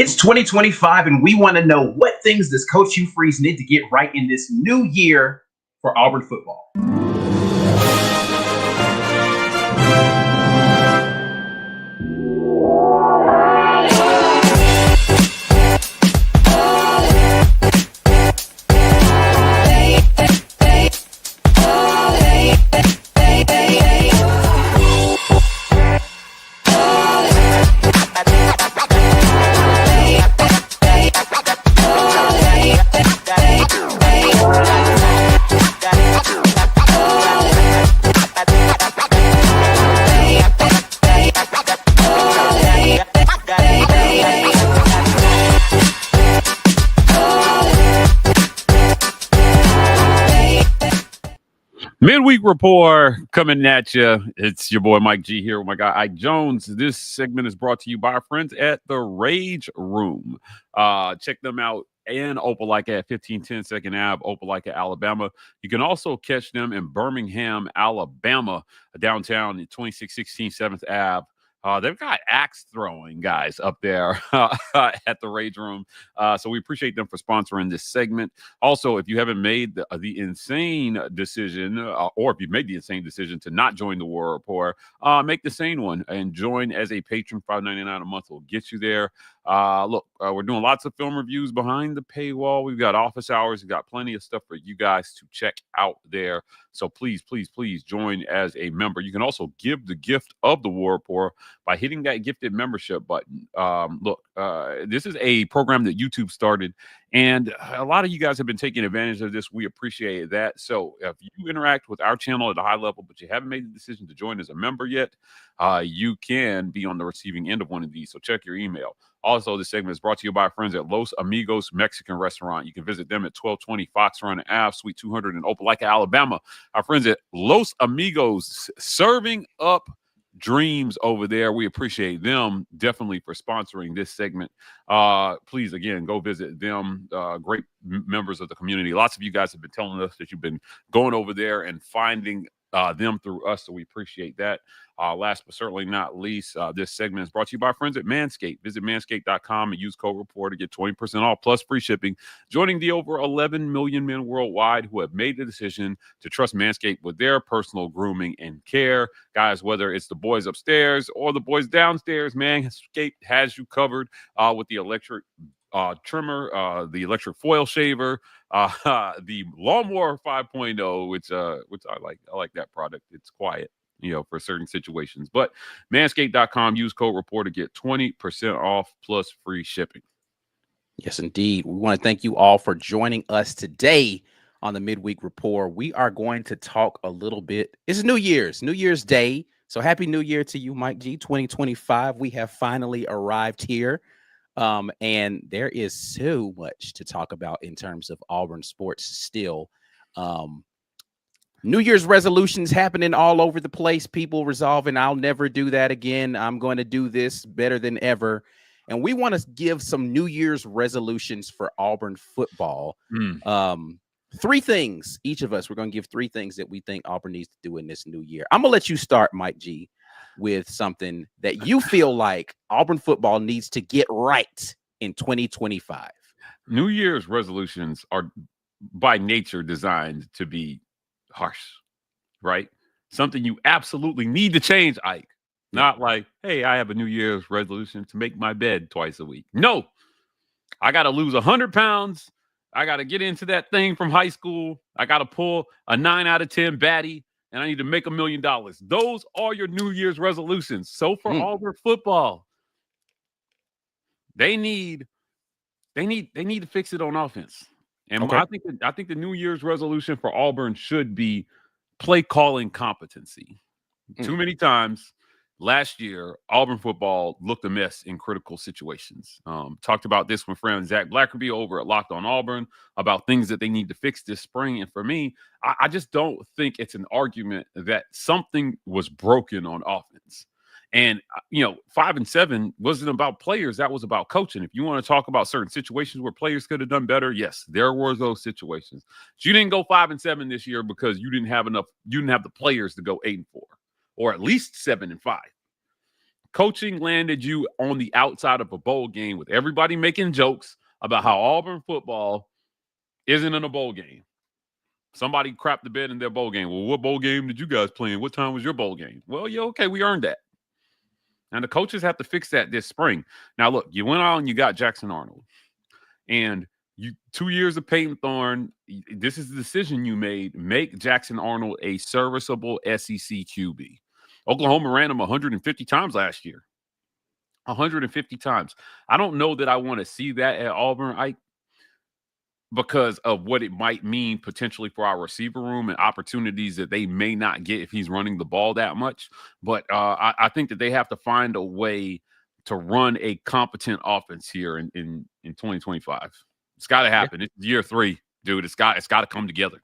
It's 2025, and we want to know what things does Coach Hugh Freeze need to get right in this new year for Auburn football. Midweek report coming at you. It's your boy Mike G here with my guy Ike Jones. This segment is brought to you by our friends at the Rage Room. Check them out in Opelika at 1510 Second Ave, Opelika, Alabama. You can also catch them in Birmingham, Alabama, downtown at 2616 7th Ave. They've got axe throwing guys up there at the Rage Room. So we appreciate them for sponsoring this segment. Also, if you haven't made the insane decision, or if you've made the insane decision to not join the War Report, make the sane one and join as a patron. $5.99 a month will get you there. Look, we're doing lots of film reviews behind the paywall. We've got office hours. We've got plenty of stuff for you guys to check out there. So please, please, please join as a member. You can also give the gift of the War Report by hitting that gifted membership button. Look, this is a program that YouTube started, and a lot of you guys have been taking advantage of this. We appreciate that. So if you interact with our channel at a high level, but you haven't made the decision to join as a member yet, you can be on the receiving end of one of these. So check your email. Also, this segment is brought to you by our friends at Los Amigos Mexican Restaurant. You can visit them at 1220 Fox Run Ave, Suite 200 in Opelika, Alabama. Our friends at Los Amigos serving up dreams over there. We appreciate them definitely for sponsoring this segment. Please, again, go visit them. Great members of the community. Lots of you guys have been telling us that you've been going over there and finding them through us, so we appreciate that. Last but certainly not least, this segment is brought to you by our friends at Manscaped. Visit manscaped.com and use code REPORT to get 20% off plus free shipping. Joining the over 11 million men worldwide who have made the decision to trust Manscaped with their personal grooming and care. Guys, whether it's the boys upstairs or the boys downstairs, Manscaped has you covered with the electric trimmer, the electric foil shaver, the lawnmower 5.0, which I like. I like that product. It's quiet, for certain situations. But manscaped.com, use code REPORT to get 20% off plus free shipping. Yes, indeed. We want to thank you all for joining us today on the Midweek Report. We are going to talk a little bit. It's New Year's Day. So happy New Year to you, Mike G. 2025. We have finally arrived here. And there is so much to talk about in terms of Auburn sports still. New Year's resolutions happening all over the place. People resolving, I'll never do that again. I'm going to do this better than ever. And we want to give some New Year's resolutions for Auburn football. Three things, each of us, we're going to give three things that we think Auburn needs to do in this new year. I'm going to let you start, Mike G, with something that you feel like Auburn football needs to get right in 2025. New Year's resolutions are by nature designed to be harsh, right? Something you absolutely need to change, Ike. Not like, hey, I have a New Year's resolution to make my bed twice a week. No, I got to lose 100 pounds. I got to get into that thing from high school. I got to pull a 9 out of 10 baddie, and I need to make $1 million. Those are your New Year's resolutions. So for Auburn football, they need to fix it on offense. And I think the New Year's resolution for Auburn should be play calling competency. Too many times last year, Auburn football looked a mess in critical situations. Talked about this with friend Zach Blackerby over at Locked on Auburn about things that they need to fix this spring. And for me, I just don't think it's an argument that something was broken on offense. And, 5-7 wasn't about players. That was about coaching. If you want to talk about certain situations where players could have done better, yes, there were those situations. But you didn't go 5-7 this year because you didn't have enough. You didn't have the players to go 8-4 or at least 7-5. Coaching landed you on the outside of a bowl game with everybody making jokes about how Auburn football isn't in a bowl game. Somebody crapped the bed in their bowl game. Well, what bowl game did you guys play in? What time was your bowl game? Well, yeah, okay, we earned that. And the coaches have to fix that this spring. Now, look, you went out and you got Jackson Arnold. And 2 years of Peyton Thorne, this is the decision you made. Make Jackson Arnold a serviceable SEC QB. Oklahoma ran him 150 times last year. 150 times. I don't know that I want to see that at Auburn, because of what it might mean potentially for our receiver room and opportunities that they may not get if he's running the ball that much. But I think that they have to find a way to run a competent offense here in 2025. It's got to happen. It's year 3, dude. It's got to come together.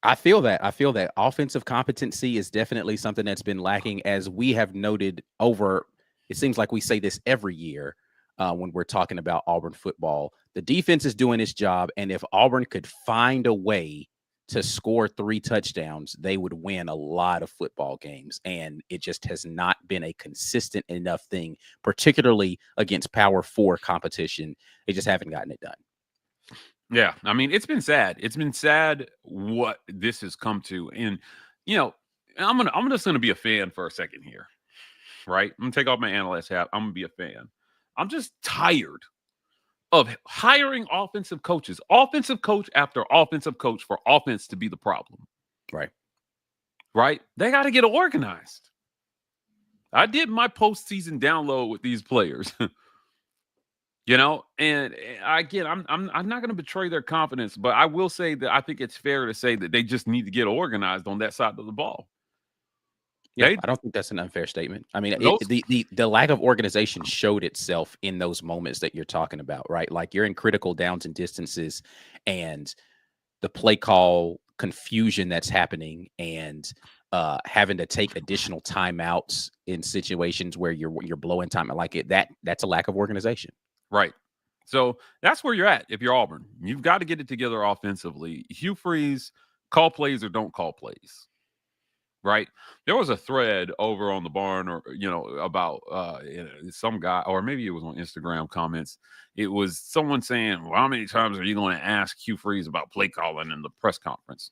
I feel that offensive competency is definitely something that's been lacking, as we have noted over. It seems like we say this every year. When we're talking about Auburn football, the defense is doing its job. And if Auburn could find a way to score 3 touchdowns, they would win a lot of football games. And it just has not been a consistent enough thing, particularly against Power 4 competition. They just haven't gotten it done. Yeah. I mean, it's been sad. It's been sad what this has come to. And, I'm just going to be a fan for a second here, right? I'm going to take off my analyst hat. I'm going to be a fan. I'm just tired of hiring offensive coaches, offensive coach after offensive coach, for offense to be the problem. Right? They got to get organized. I did my postseason download with these players, and again, I'm not going to betray their confidence, but I will say that I think it's fair to say that they just need to get organized on that side of the ball. Yeah, I don't think that's an unfair statement. I mean, the lack of organization showed itself in those moments that you're talking about, right? Like, you're in critical downs and distances, and the play call confusion that's happening, and having to take additional timeouts in situations where you're blowing time, that's a lack of organization. Right. So that's where you're at. If you're Auburn, you've got to get it together offensively. Hugh Freeze, call plays or don't call plays. Right. There was a thread over on the barn, or, about some guy, or maybe it was on Instagram comments. It was someone saying, well, how many times are you going to ask Hugh Freeze about play calling in the press conference?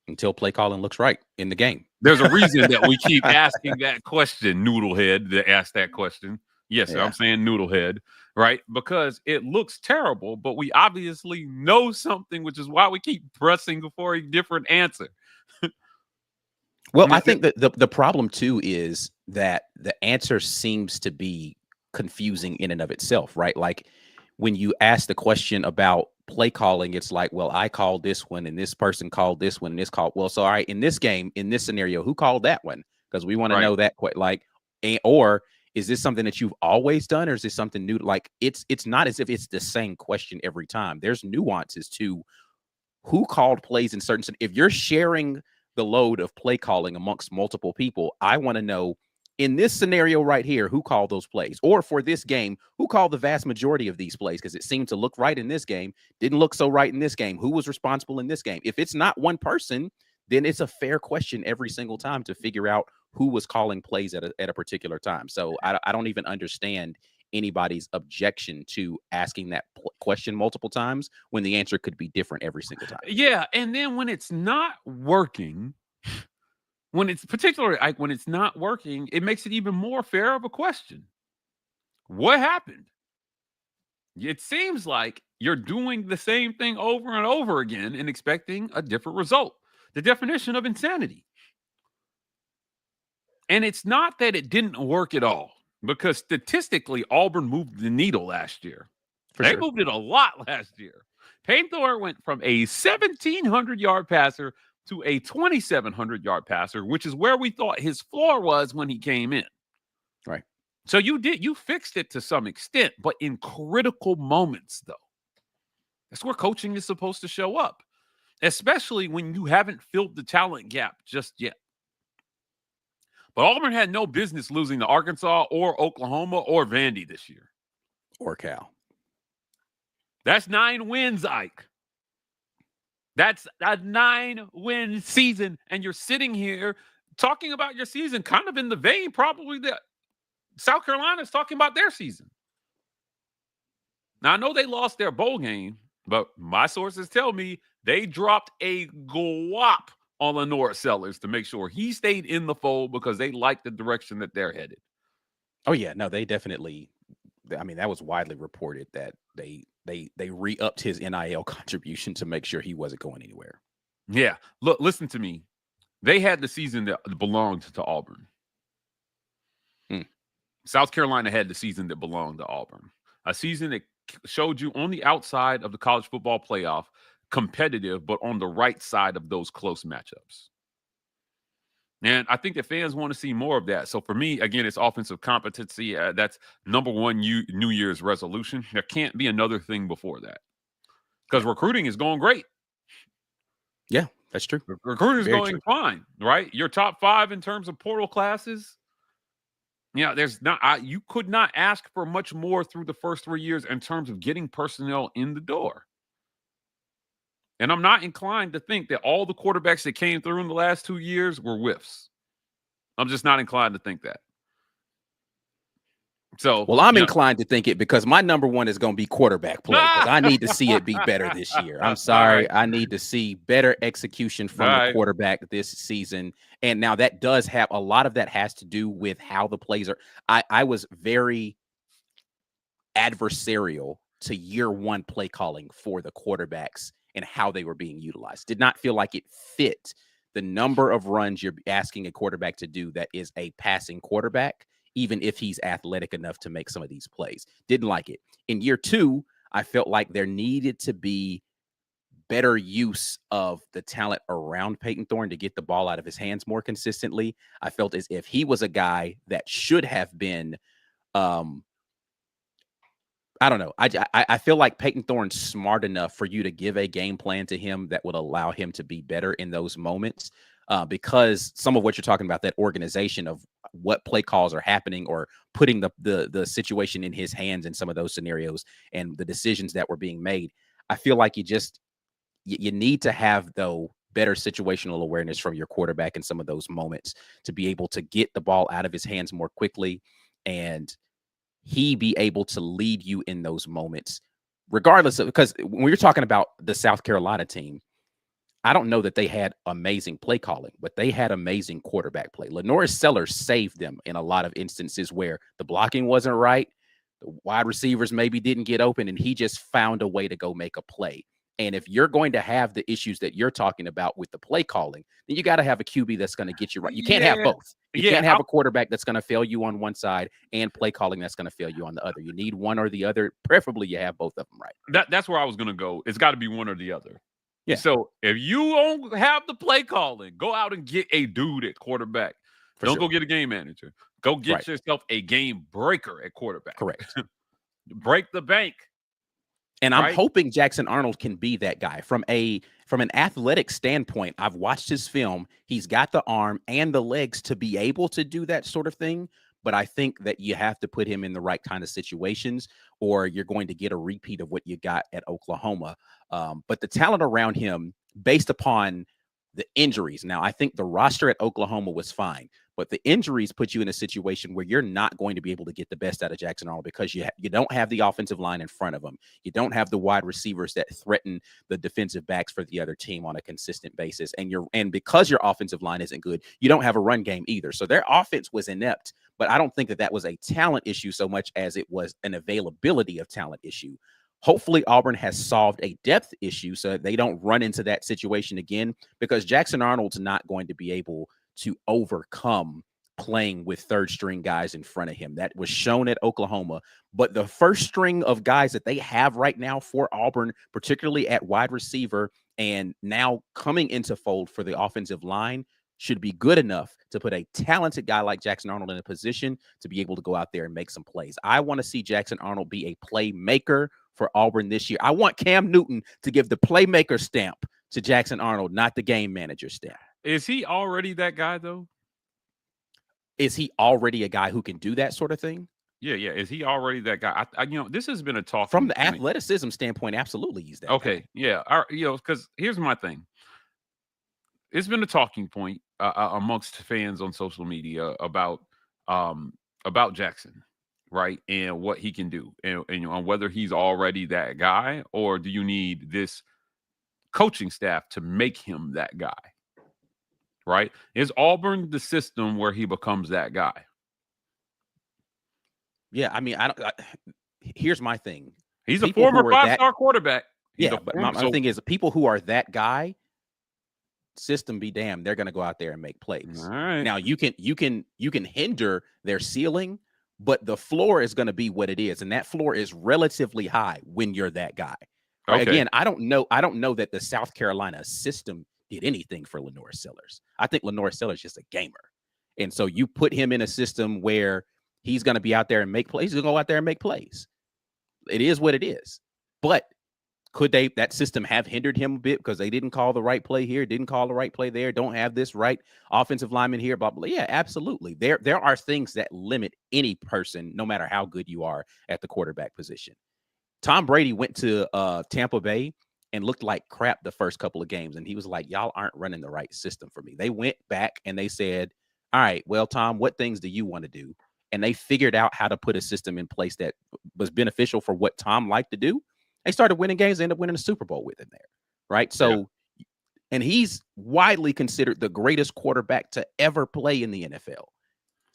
Until play calling looks right in the game. There's a reason that we keep asking that question, Noodlehead, to ask that question. Yes, yeah. I'm saying Noodlehead, right? Because it looks terrible, but we obviously know something, which is why we keep pressing for a different answer. Well, I think that the problem, too, is that the answer seems to be confusing in and of itself, right? Like, when you ask the question about play calling, it's like, well, I called this one and this person called this one and this called. Well, so, all right, in this game, in this scenario, who called that one? Because we want to know that. Or is this something that you've always done, or is this something new? Like, it's not as if it's the same question every time. There's nuances to who called plays in certain. If you're sharing the load of play calling amongst multiple people, I want to know, in this scenario right here, who called those plays? Or for this game, who called the vast majority of these plays? Because it seemed to look right in this game, didn't look so right in this game. Who was responsible in this game? If it's not one person, then it's a fair question every single time to figure out who was calling plays at a particular time. So I don't even understand anybody's objection to asking that question multiple times when the answer could be different every single time. Yeah, and then when it's not working, when it's not working, it makes it even more fair of a question. What happened? It seems like you're doing the same thing over and over again and expecting a different result. The definition of insanity. And it's not that it didn't work at all, because statistically, Auburn moved the needle last year. They moved it a lot last year. Peyton Thorne went from a 1,700-yard passer to a 2,700-yard passer, which is where we thought his floor was when he came in. Right. So you fixed it to some extent, but in critical moments, though, that's where coaching is supposed to show up, especially when you haven't filled the talent gap just yet. But Auburn had no business losing to Arkansas or Oklahoma or Vandy this year. Or Cal. That's 9 wins, Ike. That's a 9-win season, and you're sitting here talking about your season kind of in the vein probably that South Carolina is talking about their season. Now, I know they lost their bowl game, but my sources tell me they dropped a guap on Lenore Sellers to make sure he stayed in the fold because they like the direction that they're headed. Oh yeah, no, they definitely. I mean, that was widely reported that they re-upped his NIL contribution to make sure he wasn't going anywhere. Yeah, look, listen to me. They had the season that belonged to Auburn. South Carolina had the season that belonged to Auburn. A season that showed you on the outside of the college football playoff, competitive, but on the right side of those close matchups. And I think that fans want to see more of that. So for me, again, it's offensive competency. That's number one New Year's resolution. There can't be another thing before that because recruiting is going great. Yeah, that's true. Recruiting is going fine, right? Your top 5 in terms of portal classes. Yeah, there's not. You could not ask for much more through the first 3 years in terms of getting personnel in the door. And I'm not inclined to think that all the quarterbacks that came through in the last 2 years were whiffs. I'm just not inclined to think that. So, well, I'm inclined to think it because my number one is going to be quarterback play because I need to see it be better this year. I'm sorry. I need to see better execution from the quarterback this season. And now that does have a lot of that has to do with how the plays are. I was very adversarial to year one play calling for the quarterbacks and how they were being utilized. Did not feel like it fit the number of runs you're asking a quarterback to do that is a passing quarterback, even if he's athletic enough to make some of these plays. Didn't like it. In year 2, I felt like there needed to be better use of the talent around Peyton Thorne to get the ball out of his hands more consistently. I felt as if he was a guy that should have been, I don't know. I feel like Peyton Thorne's smart enough for you to give a game plan to him that would allow him to be better in those moments. Because some of what you're talking about, that organization of what play calls are happening or putting the situation in his hands in some of those scenarios and the decisions that were being made, I feel like you need to have, though, better situational awareness from your quarterback in some of those moments to be able to get the ball out of his hands more quickly and he be able to lead you in those moments, regardless of, because when you're talking about the South Carolina team, I don't know that they had amazing play calling, but they had amazing quarterback play. Lenore Sellers saved them in a lot of instances where the blocking wasn't right. The wide receivers maybe didn't get open, and he just found a way to go make a play. And if you're going to have the issues that you're talking about with the play calling, then you got to have a QB that's going to get you right. You can't have both. You can't have a quarterback that's going to fail you on one side and play calling that's going to fail you on the other. You need one or the other. Preferably you have both of them right. That's where I was going to go. It's got to be one or the other. Yeah. So if you don't have the play calling, go out and get a dude at quarterback. Don't go get a game manager. Go get yourself a game breaker at quarterback. Correct. Break the bank. And I'm hoping Jackson Arnold can be that guy from an athletic standpoint. I've watched his film. He's got the arm and the legs to be able to do that sort of thing. But I think that you have to put him in the right kind of situations or you're going to get a repeat of what you got at Oklahoma. But the talent around him, based upon the injuries. Now, I think the roster at Oklahoma was fine, but the injuries put you in a situation where you're not going to be able to get the best out of Jackson Arnold because you don't have the offensive line in front of him. You don't have the wide receivers that threaten the defensive backs for the other team on a consistent basis. And because your offensive line isn't good, you don't have a run game either. So their offense was inept, but I don't think that was a talent issue so much as it was an availability of talent issue. Hopefully Auburn has solved a depth issue so that they don't run into that situation again, because Jackson Arnold's not going to be able to overcome playing with third string guys in front of him. That was shown at Oklahoma, but the first string of guys that they have right now for Auburn, particularly at wide receiver and now coming into fold for the offensive line, should be good enough to put a talented guy like Jackson Arnold in a position to be able to go out there and make some plays. I want to see Jackson Arnold be a playmaker for Auburn this year. I want Cam Newton to give the playmaker stamp to Jackson Arnold, not the game manager stamp. Is he already that guy, though? Is he already a guy who can do that sort of thing? Yeah. Is he already that guy? This has been a talk from the athleticism standpoint. Absolutely, he's that. Okay, guy. yeah. Because here's my thing. It's been a talking point amongst fans on social media about Jackson, right, and what he can do, and on whether he's already that guy, or do you need this coaching staff to make him that guy, right? Is Auburn the system where he becomes that guy? Yeah, I mean, here's my thing. He's a People who former are that- 5-star quarterback. Yeah, but my thing is, people who are that guy, system be damned, they're going to go out there and make plays. All right. Now you can hinder their ceiling, but the floor is going to be what it is, and that floor is relatively high when you're that guy. Right? Okay. Again, I don't know that the South Carolina system did anything for Lenore Sellers. I think Lenore Sellers is just a gamer, and so you put him in a system where he's going to be out there and make plays. He's going to go out there and make plays. It is what it is. But could that system have hindered him a bit because they didn't call the right play here, didn't call the right play there, don't have this right offensive lineman here, blah, blah. Yeah, absolutely. There are things that limit any person, no matter how good you are at the quarterback position. Tom Brady went to Tampa Bay and looked like crap the first couple of games. And he was like, y'all aren't running the right system for me. They went back and they said, all right, well, Tom, what things do you want to do? And they figured out how to put a system in place that was beneficial for what Tom liked to do. They started winning games, ended up winning a Super Bowl with him there, right? So, and he's widely considered the greatest quarterback to ever play in the NFL.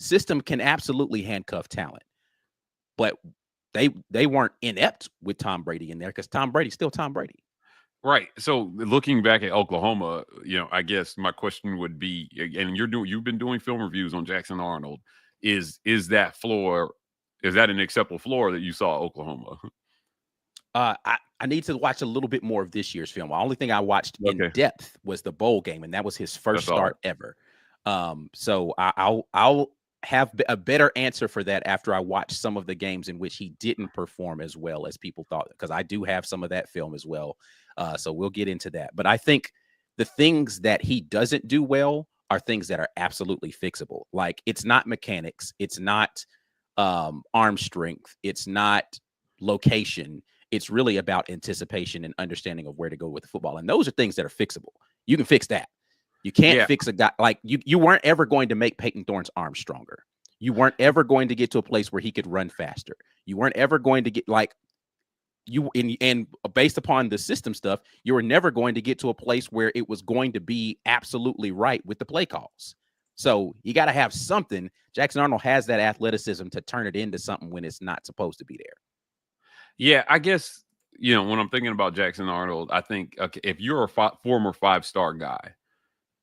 System can absolutely handcuff talent, but they weren't inept with Tom Brady in there because Tom Brady's still Tom Brady. Right. So looking back at Oklahoma, I guess my question would be, and you've been doing film reviews on Jackson Arnold. Is that an acceptable floor that you saw at Oklahoma? I need to watch a little bit more of this year's film. The only thing I watched in depth was the bowl game, and that was his first start ever. So I'll have a better answer for that after I watch some of the games in which he didn't perform as well as people thought, because I do have some of that film as well. So we'll get into that. But I think the things that he doesn't do well are things that are absolutely fixable. Like, it's not mechanics. It's not arm strength. It's not location. It's really about anticipation and understanding of where to go with the football. And those are things that are fixable. You can fix that. You can't fix a guy like you weren't ever going to make Peyton Thorne's arm stronger. You weren't ever going to get to a place where he could run faster. You weren't ever going to get and based upon the system stuff, you were never going to get to a place where it was going to be absolutely right with the play calls. So you got to have something. Jackson Arnold has that athleticism to turn it into something when it's not supposed to be there. Yeah, I guess, when I'm thinking about Jackson Arnold, I think, okay, if you're a former 5-star guy,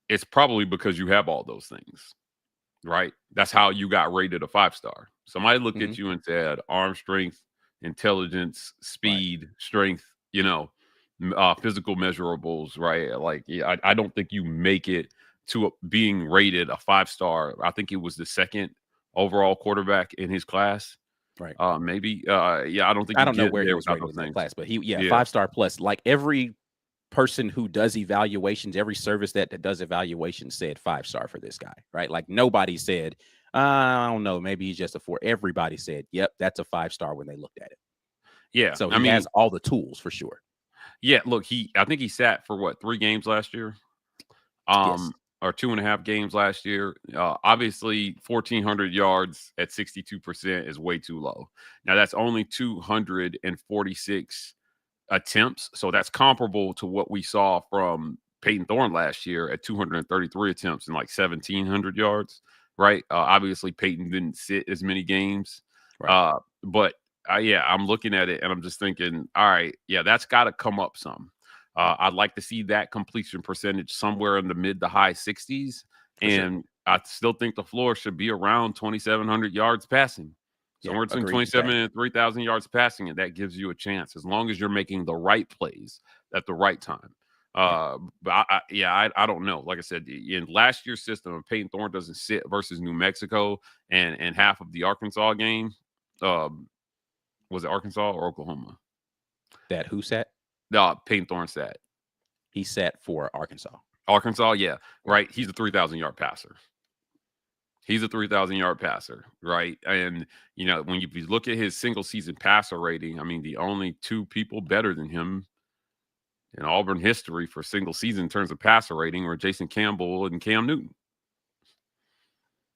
it's probably because you have all those things, right? That's how you got rated a 5-star. Somebody looked at you and said arm strength, intelligence, speed, strength, physical measurables, right? Like, I don't think you make it to being rated a 5-star. I think it was the second overall quarterback in his class. Right. Maybe. I don't think I don't know where he was rated in that class, but 5-star plus. Like, every person who does evaluations, every service that does evaluations said 5-star for this guy, right? Like, nobody said, I don't know, maybe he's just a 4. Everybody said, yep, that's a 5-star when they looked at it. Yeah. So he has all the tools for sure. Yeah. Look, I think he sat for 3 games last year. Yes. Or 2.5 games last year. Obviously, 1,400 yards at 62% is way too low. Now, that's only 246 attempts. So that's comparable to what we saw from Peyton Thorne last year at 233 attempts and 1,700 yards, right? Obviously, Peyton didn't sit as many games. Right. But I'm looking at it and I'm just thinking, all right, that's got to come up some. I'd like to see that completion percentage somewhere in the mid to high 60s. And I still think the floor should be around 2,700 yards passing. Somewhere between 27 and 3,000 yards passing. And that gives you a chance as long as you're making the right plays at the right time. But I don't know. Like I said, in last year's system, if Peyton Thorne doesn't sit versus New Mexico and half of the Arkansas game, was it Arkansas or Oklahoma? That who sat? No, Peyton Thorne sat. He sat for Arkansas. Arkansas, yeah, right. He's a 3,000-yard passer. He's a 3,000-yard passer, right? And, when you look at his single-season passer rating, I mean, the only 2 people better than him in Auburn history for single season in terms of passer rating were Jason Campbell and Cam Newton.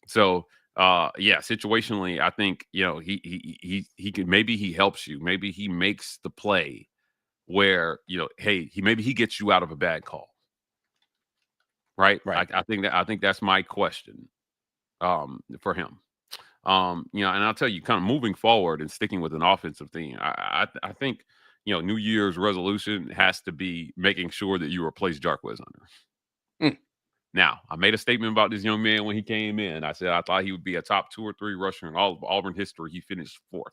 So yeah, situationally, I think, you know, he can, maybe he helps you, maybe he makes the play where, you know, hey, maybe he gets you out of a bad call. Right. Right. I think that's my question for him. You know, and I'll tell you, kind of moving forward and sticking with an offensive theme, I think, you know, New Year's resolution has to be making sure that you replace Jarquez Hunter. Mm. Now, I made a statement about this young man when he came in. I said I thought he would be a top 2 or 3 rusher in all of Auburn history. He finished 4th.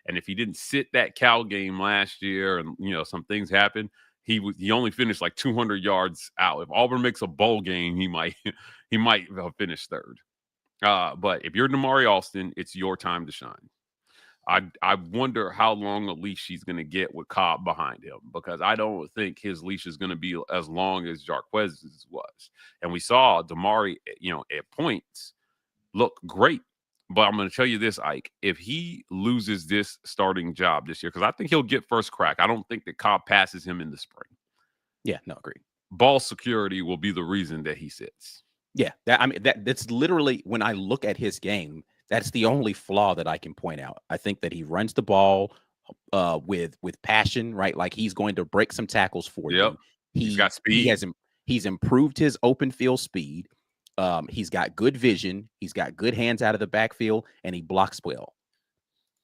And if he didn't sit that Cal game last year and, you know, some things happened, he only finished like 200 yards out. If Auburn makes a bowl game, he might he might have finished 3rd. But if you're Damari Alston, it's your time to shine. I wonder how long a leash he's going to get with Cobb behind him, because I don't think his leash is going to be as long as Jarquez's was. And we saw Damari, you know, at points look great. But I'm going to tell you this, Ike, if he loses this starting job this year, because I think he'll get first crack. I don't think that Cobb passes him in the spring. Yeah, no, agree. Ball security will be the reason that he sits. Yeah, that's literally, when I look at his game, that's the only flaw that I can point out. I think that he runs the ball with passion, right? Like he's going to break some tackles for you. He's got speed. He's improved his open field speed. He's got good vision. He's got good hands out of the backfield, and he blocks well.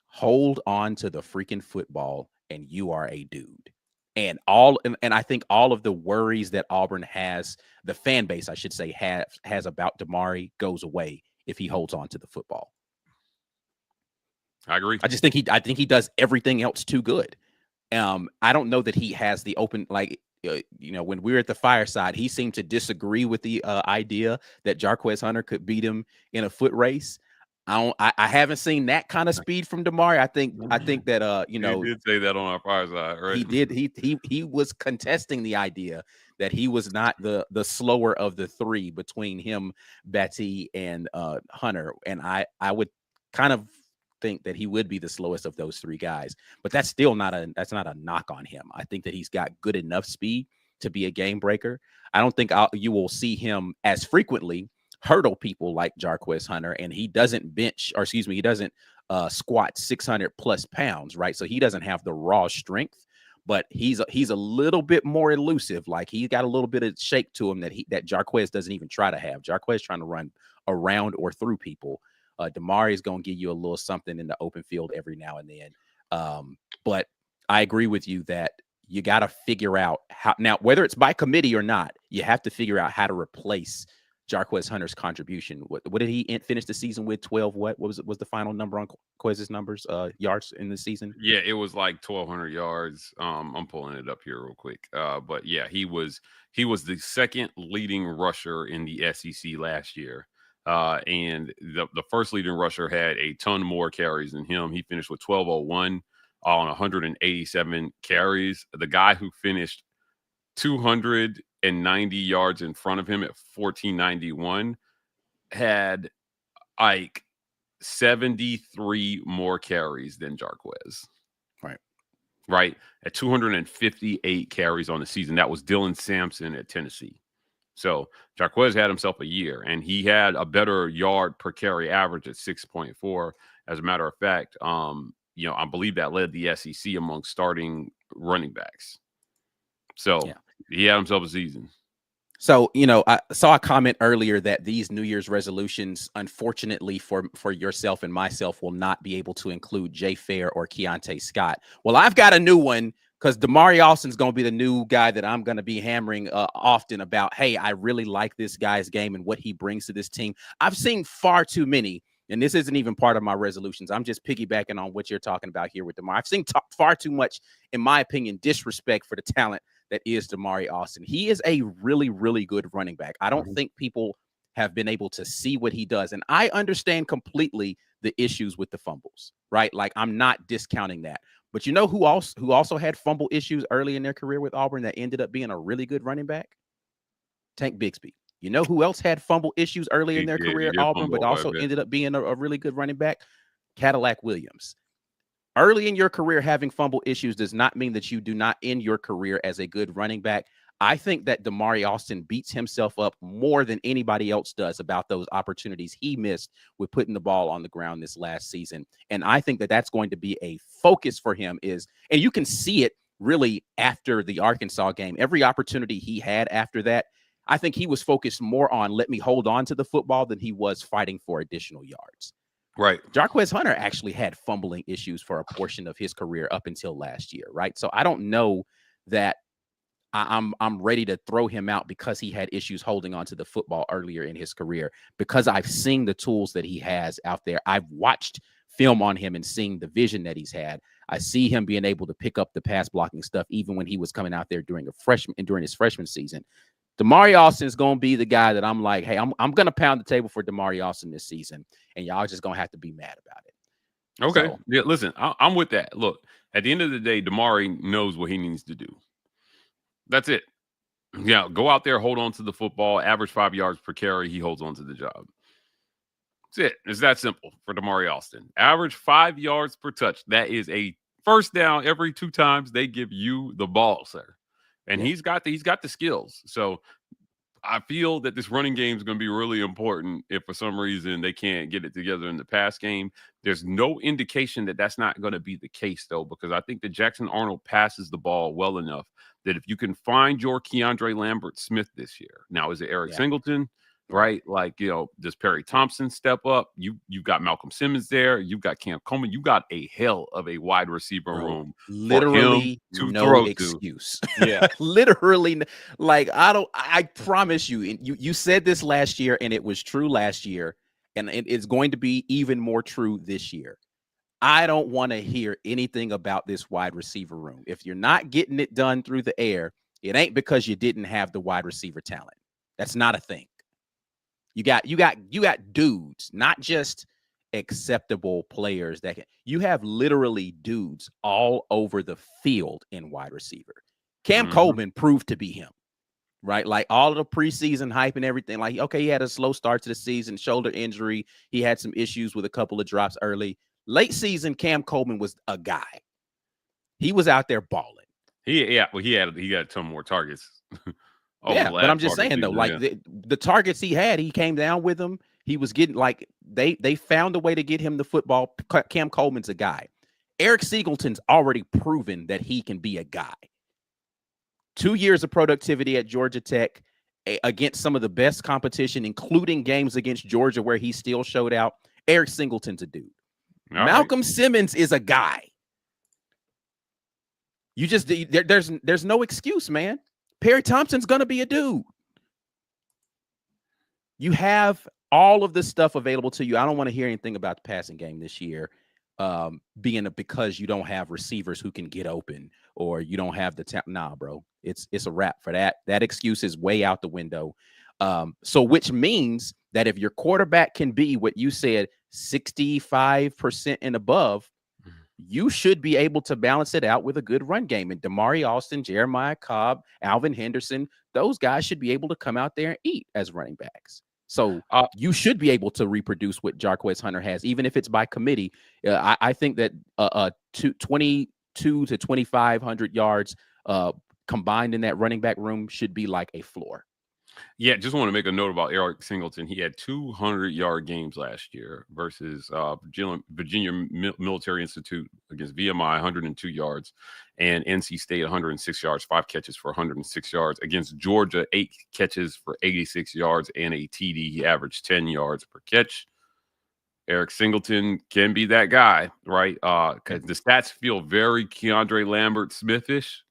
Hold on to the freaking football, and you are a dude. And I think all of the worries that Auburn has, the fan base, I should say, has about Damari goes away if he holds on to the football. I agree. I think he does everything else too good. I don't know that he has the open, like, you know, when we were at the fireside, he seemed to disagree with the idea that Jarquez Hunter could beat him in a foot race. I haven't seen that kind of speed from Damari. I think that you know, he did say that on our fireside, right? He did. He was contesting the idea that he was not the slower of the 3 between him, Betty, and Hunter. And I would kind of think that he would be the slowest of those 3 guys. But that's still not a knock on him. I think that he's got good enough speed to be a game breaker. I don't think you will see him as frequently hurdle people like Jarquez Hunter, and he doesn't he doesn't squat 600 plus pounds, right? So he doesn't have the raw strength, but he's a little bit more elusive. Like he got a little bit of shake to him that Jarquez doesn't even try to have. Jarquez trying to run around or through people. Damari is going to give you a little something in the open field every now and then. But I agree with you that you got to figure out how, now, whether it's by committee or not, you have to figure out how to replace Jarquez Hunter's contribution. What did he finish the season with? 12. What was the final number on Quez's numbers, yards in the season? Yeah, it was like 1,200 yards. I'm pulling it up here real quick. But yeah, he was the second leading rusher in the SEC last year. And the first leading rusher had a ton more carries than him. He finished with 1,201 on 187 carries. The guy who finished 290 yards in front of him at 1,491 had Ike 73 more carries than Jarquez. Right. At 258 carries on the season. That was Dylan Sampson at Tennessee. So Jarquez had himself a year, and he had a better yard per carry average at 6.4. As a matter of fact, you know, I believe that led the SEC among starting running backs. So yeah, he had himself a season. So, you know, I saw a comment earlier that these New Year's resolutions, unfortunately for yourself and myself, will not be able to include Jay Fair or Keontae Scott. Well, I've got a new one, because Damari Alston's going to be the new guy that I'm going to be hammering often about. Hey, I really like this guy's game and what he brings to this team. I've seen far too many, and this isn't even part of my resolutions. I'm just piggybacking on what you're talking about here with Damari. I've seen far too much, in my opinion, disrespect for the talent that is Damari Alston. He is a really, really good running back. I don't think people have been able to see what he does. And I understand completely the issues with the fumbles, right? Like, I'm not discounting that. But you know who also had fumble issues early in their career with Auburn that ended up being a really good running back? Tank Bigsby. You know who else had fumble issues early in their career at Auburn, but also ended up being a really good running back? Cadillac Williams. Early in your career, having fumble issues does not mean that you do not end your career as a good running back. I think that Damari Alston beats himself up more than anybody else does about those opportunities he missed with putting the ball on the ground this last season. And I think that that's going to be a focus for him and you can see it really after the Arkansas game. Every opportunity he had after that, I think he was focused more on let me hold on to the football than he was fighting for additional yards. Right. Jarquez Hunter actually had fumbling issues for a portion of his career up until last year, right? So I don't know that I'm ready to throw him out because he had issues holding on to the football earlier in his career, because I've seen the tools that he has out there. I've watched film on him and seeing the vision that he's had. I see him being able to pick up the pass blocking stuff even when he was coming out there during his freshman season. Damari Alston is going to be the guy that I'm like, hey, I'm going to pound the table for Damari Alston this season, and y'all just going to have to be mad about it. Okay. So, yeah, listen, I'm with that. Look, at the end of the day, Damari knows what he needs to do. That's it. Yeah, go out there, hold on to the football, average 5 yards per carry. He holds on to the job. That's it. It's that simple for Damari Alston. Average 5 yards per touch. That is a first down every 2 times they give you the ball, sir. And he's got the skills. So I feel that this running game is going to be really important if for some reason they can't get it together in the pass game. There's no indication that that's not going to be the case, though, because I think that Jackson Arnold passes the ball well enough that if you can find your Keandre Lambert-Smith this year. Now, is it Eric Singleton? Right? Like, does Perry Thompson step up? You've got Malcolm Simmons there. You've got Cam Coleman. You got a hell of a wide receiver room. Literally no excuse. Yeah. Literally. Like, I promise you, and you said this last year, and it was true last year, and it's going to be even more true this year. I don't want to hear anything about this wide receiver room. If you're not getting it done through the air, it ain't because you didn't have the wide receiver talent. That's not a thing. You got dudes, not just acceptable players you have literally dudes all over the field in wide receiver. Cam Coleman proved to be him, right? Like all of the preseason hype and everything. Like, okay, he had a slow start to the season, shoulder injury. He had some issues with a couple of drops early. Late season, Cam Coleman was a guy. He was out there balling. He had a ton more targets. Yeah, but I'm just saying though, like the targets he had, he came down with them. He was getting like they found a way to get him the football. Cam Coleman's a guy. Eric Singleton's already proven that he can be a guy. 2 years of productivity at Georgia Tech against some of the best competition, including games against Georgia where he still showed out. Eric Singleton's a dude. Malcolm Simmons is a guy. You just there's no excuse, man. Perry Thompson's gonna be a dude. You have all of this stuff available to you. I don't want to hear anything about the passing game this year, because you don't have receivers who can get open or you don't have the talent. Nah, bro, it's a wrap for that. That excuse is way out the window. So which means that if your quarterback can be what you said, 65% and above, you should be able to balance it out with a good run game. And Damari Alston, Jeremiah Cobb, Alvin Henderson, those guys should be able to come out there and eat as running backs. So you should be able to reproduce what Jarquez Hunter has, even if it's by committee. I think that 22 to 2,500 yards combined in that running back room should be like a floor. Yeah, just want to make a note about Eric Singleton. He had 200-yard games last year versus Virginia Military Institute against VMI, 102 yards, and NC State, 106 yards, 5 catches for 106 yards. Against Georgia, 8 catches for 86 yards and a TD. He averaged 10 yards per catch. Eric Singleton can be that guy, right? Because the stats feel very Keandre Lambert-Smithish.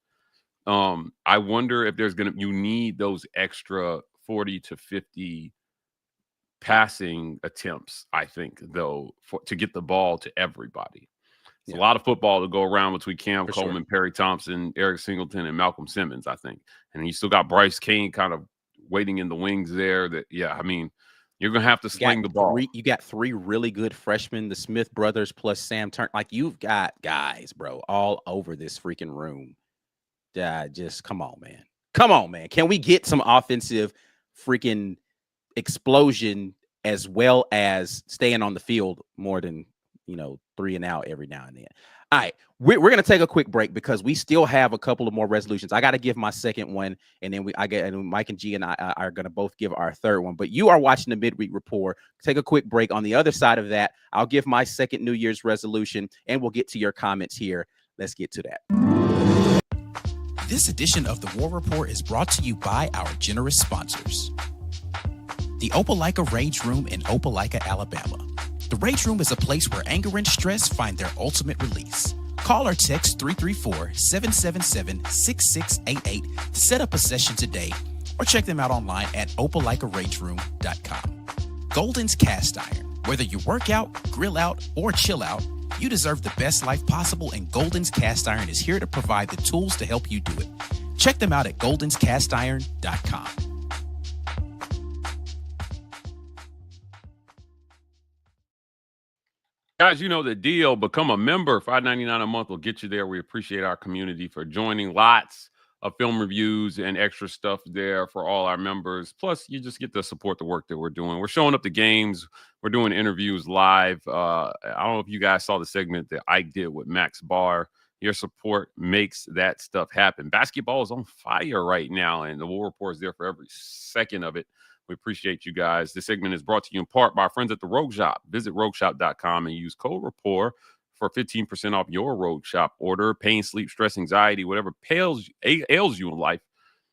I wonder if you need those extra 40 to 50 passing attempts, I think, though, to get the ball to everybody. It's a lot of football to go around between Cam Coleman, Perry Thompson, Eric Singleton, and Malcolm Simmons, I think. And you still got Bryce Kane kind of waiting in the wings there. You're going to have to sling the ball. You got 3 really good freshmen, the Smith brothers plus Sam Turner. Like, you've got guys, bro, all over this freaking room. Just come on, man. Come on, man. Can we get some offensive freaking explosion as well as staying on the field more than, 3 and out every now and then? All right, we're going to take a quick break because we still have a couple of more resolutions. I got to give my second one, and then Mike and G and I are going to both give our third one. But you are watching the midweek report. Take a quick break. On the other side of that, I'll give my second New Year's resolution, and we'll get to your comments here. Let's get to that. This edition of the War Report is brought to you by our generous sponsors. The Opelika Rage Room in Opelika, Alabama. The Rage Room is a place where anger and stress find their ultimate release. Call or text 334-777-6688 to set up a session today, or check them out online at opelikaRageRoom.com. Golden's Cast Iron. Whether you work out, grill out, or chill out, you deserve the best life possible, and Golden's Cast Iron is here to provide the tools to help you do it. Check them out at goldenscastiron.com. Guys, you know the deal. Become a member. $5.99 a month will get you there. We appreciate our community for joining. Lots of film reviews and extra stuff there for all our members. Plus, you just get to support the work that we're doing. We're showing up to games. We're doing interviews live. I don't know if you guys saw the segment that Ike did with Max Barr. Your support makes that stuff happen. Basketball is on fire right now, and the War Report is there for every second of it. We appreciate you guys. This segment is brought to you in part by our friends at the Rogue Shop. Visit rogueshop.com and use code RAPPORT for 15% off your Rogue Shop order. Pain, sleep, stress, anxiety, whatever ails you in life,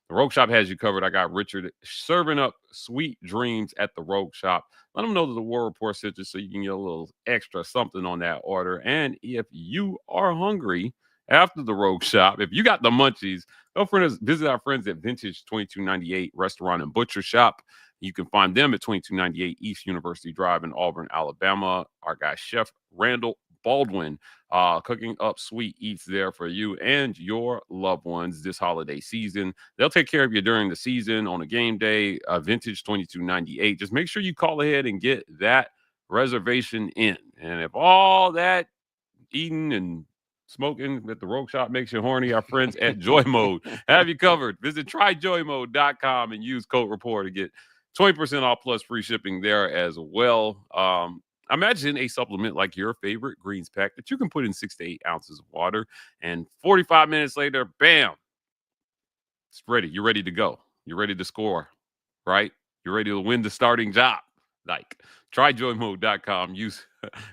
the Rogue Shop has you covered. I got Richard serving up sweet dreams at the Rogue Shop. Let them know that the War Report sent you so you can get a little extra something on that order. And if you are hungry after the Rogue Shop, if you got the munchies, go visit our friends at Vintage 2298 Restaurant and Butcher Shop. You can find them at 2298 East University Drive in Auburn, Alabama. Our guy, Chef Randall Baldwin, cooking up sweet eats there for you and your loved ones this holiday season. They'll take care of you during the season on a game day. Vintage 2298. Just make sure you call ahead and get that reservation in. And if all that eating and smoking at the Rogue Shop makes you horny, our friends at Joy Mode have you covered. Visit tryjoymode.com and use code REPORT to get 20% off plus free shipping there as well. Imagine a supplement like your favorite greens pack that you can put in 6 to 8 ounces of water, and 45 minutes later, bam, it's ready. You're ready to go. You're ready to score, right? You're ready to win the starting job. Like, tryjoymode.com. Use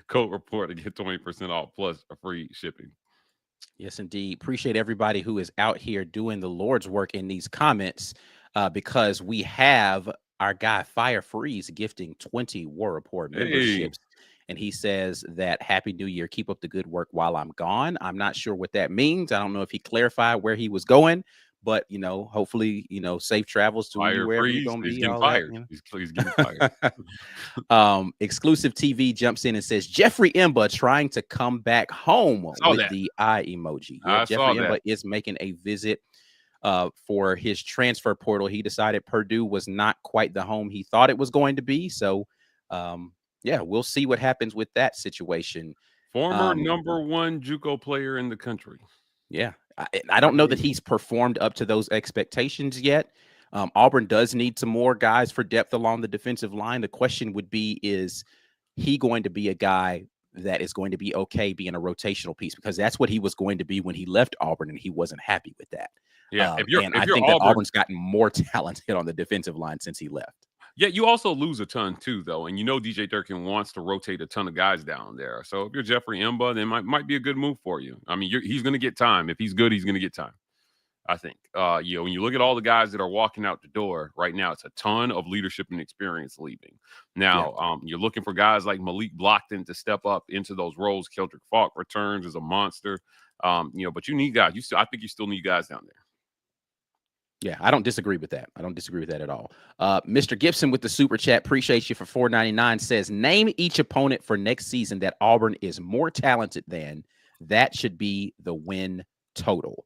code REPORT to get 20% off plus a free shipping. Yes, indeed. Appreciate everybody who is out here doing the Lord's work in these comments, because we have our guy Fire Freeze gifting 20 War Report memberships. And he says that Happy New Year. Keep up the good work while I'm gone. I'm not sure what that means. I don't know if he clarified where he was going, but, you know, hopefully, you know, safe travels to wherever you're going to be. He's getting fired. That, you know? He's getting fired. Exclusive TV jumps in and says Jeffrey Emba trying to come back home with the eye emoji. Yeah, Jeffrey Emba is making a visit for his transfer portal. He decided Purdue was not quite the home he thought it was going to be. So, yeah, we'll see what happens with that situation. Former number one JUCO player in the country. Yeah, I don't know that he's performed up to those expectations yet. Auburn does need some more guys for depth along the defensive line. The question would be, is he going to be a guy that is going to be okay being a rotational piece? Because that's what he was going to be when he left Auburn, and he wasn't happy with that. Yeah, I think Auburn, that Auburn's gotten more talented on the defensive line since he left. Yeah, you also lose a ton too, though, and you know DJ Durkin wants to rotate a ton of guys down there. So if you're Jeffrey Emba, then might be a good move for you. I mean, he's going to get time. If he's good, he's going to get time, I think. You know, when you look at all the guys that are walking out the door right now, it's a ton of leadership and experience leaving. Now, you're looking for guys like Malik Blockton to step up into those roles. Keldrick Falk returns as a monster. You know, but you need guys. I think you still need guys down there. Yeah, I don't disagree with that. I don't disagree with that at all. Mr. Gibson with the super chat, appreciate you for $4.99, says, name each opponent for next season that Auburn is more talented than. That should be the win total.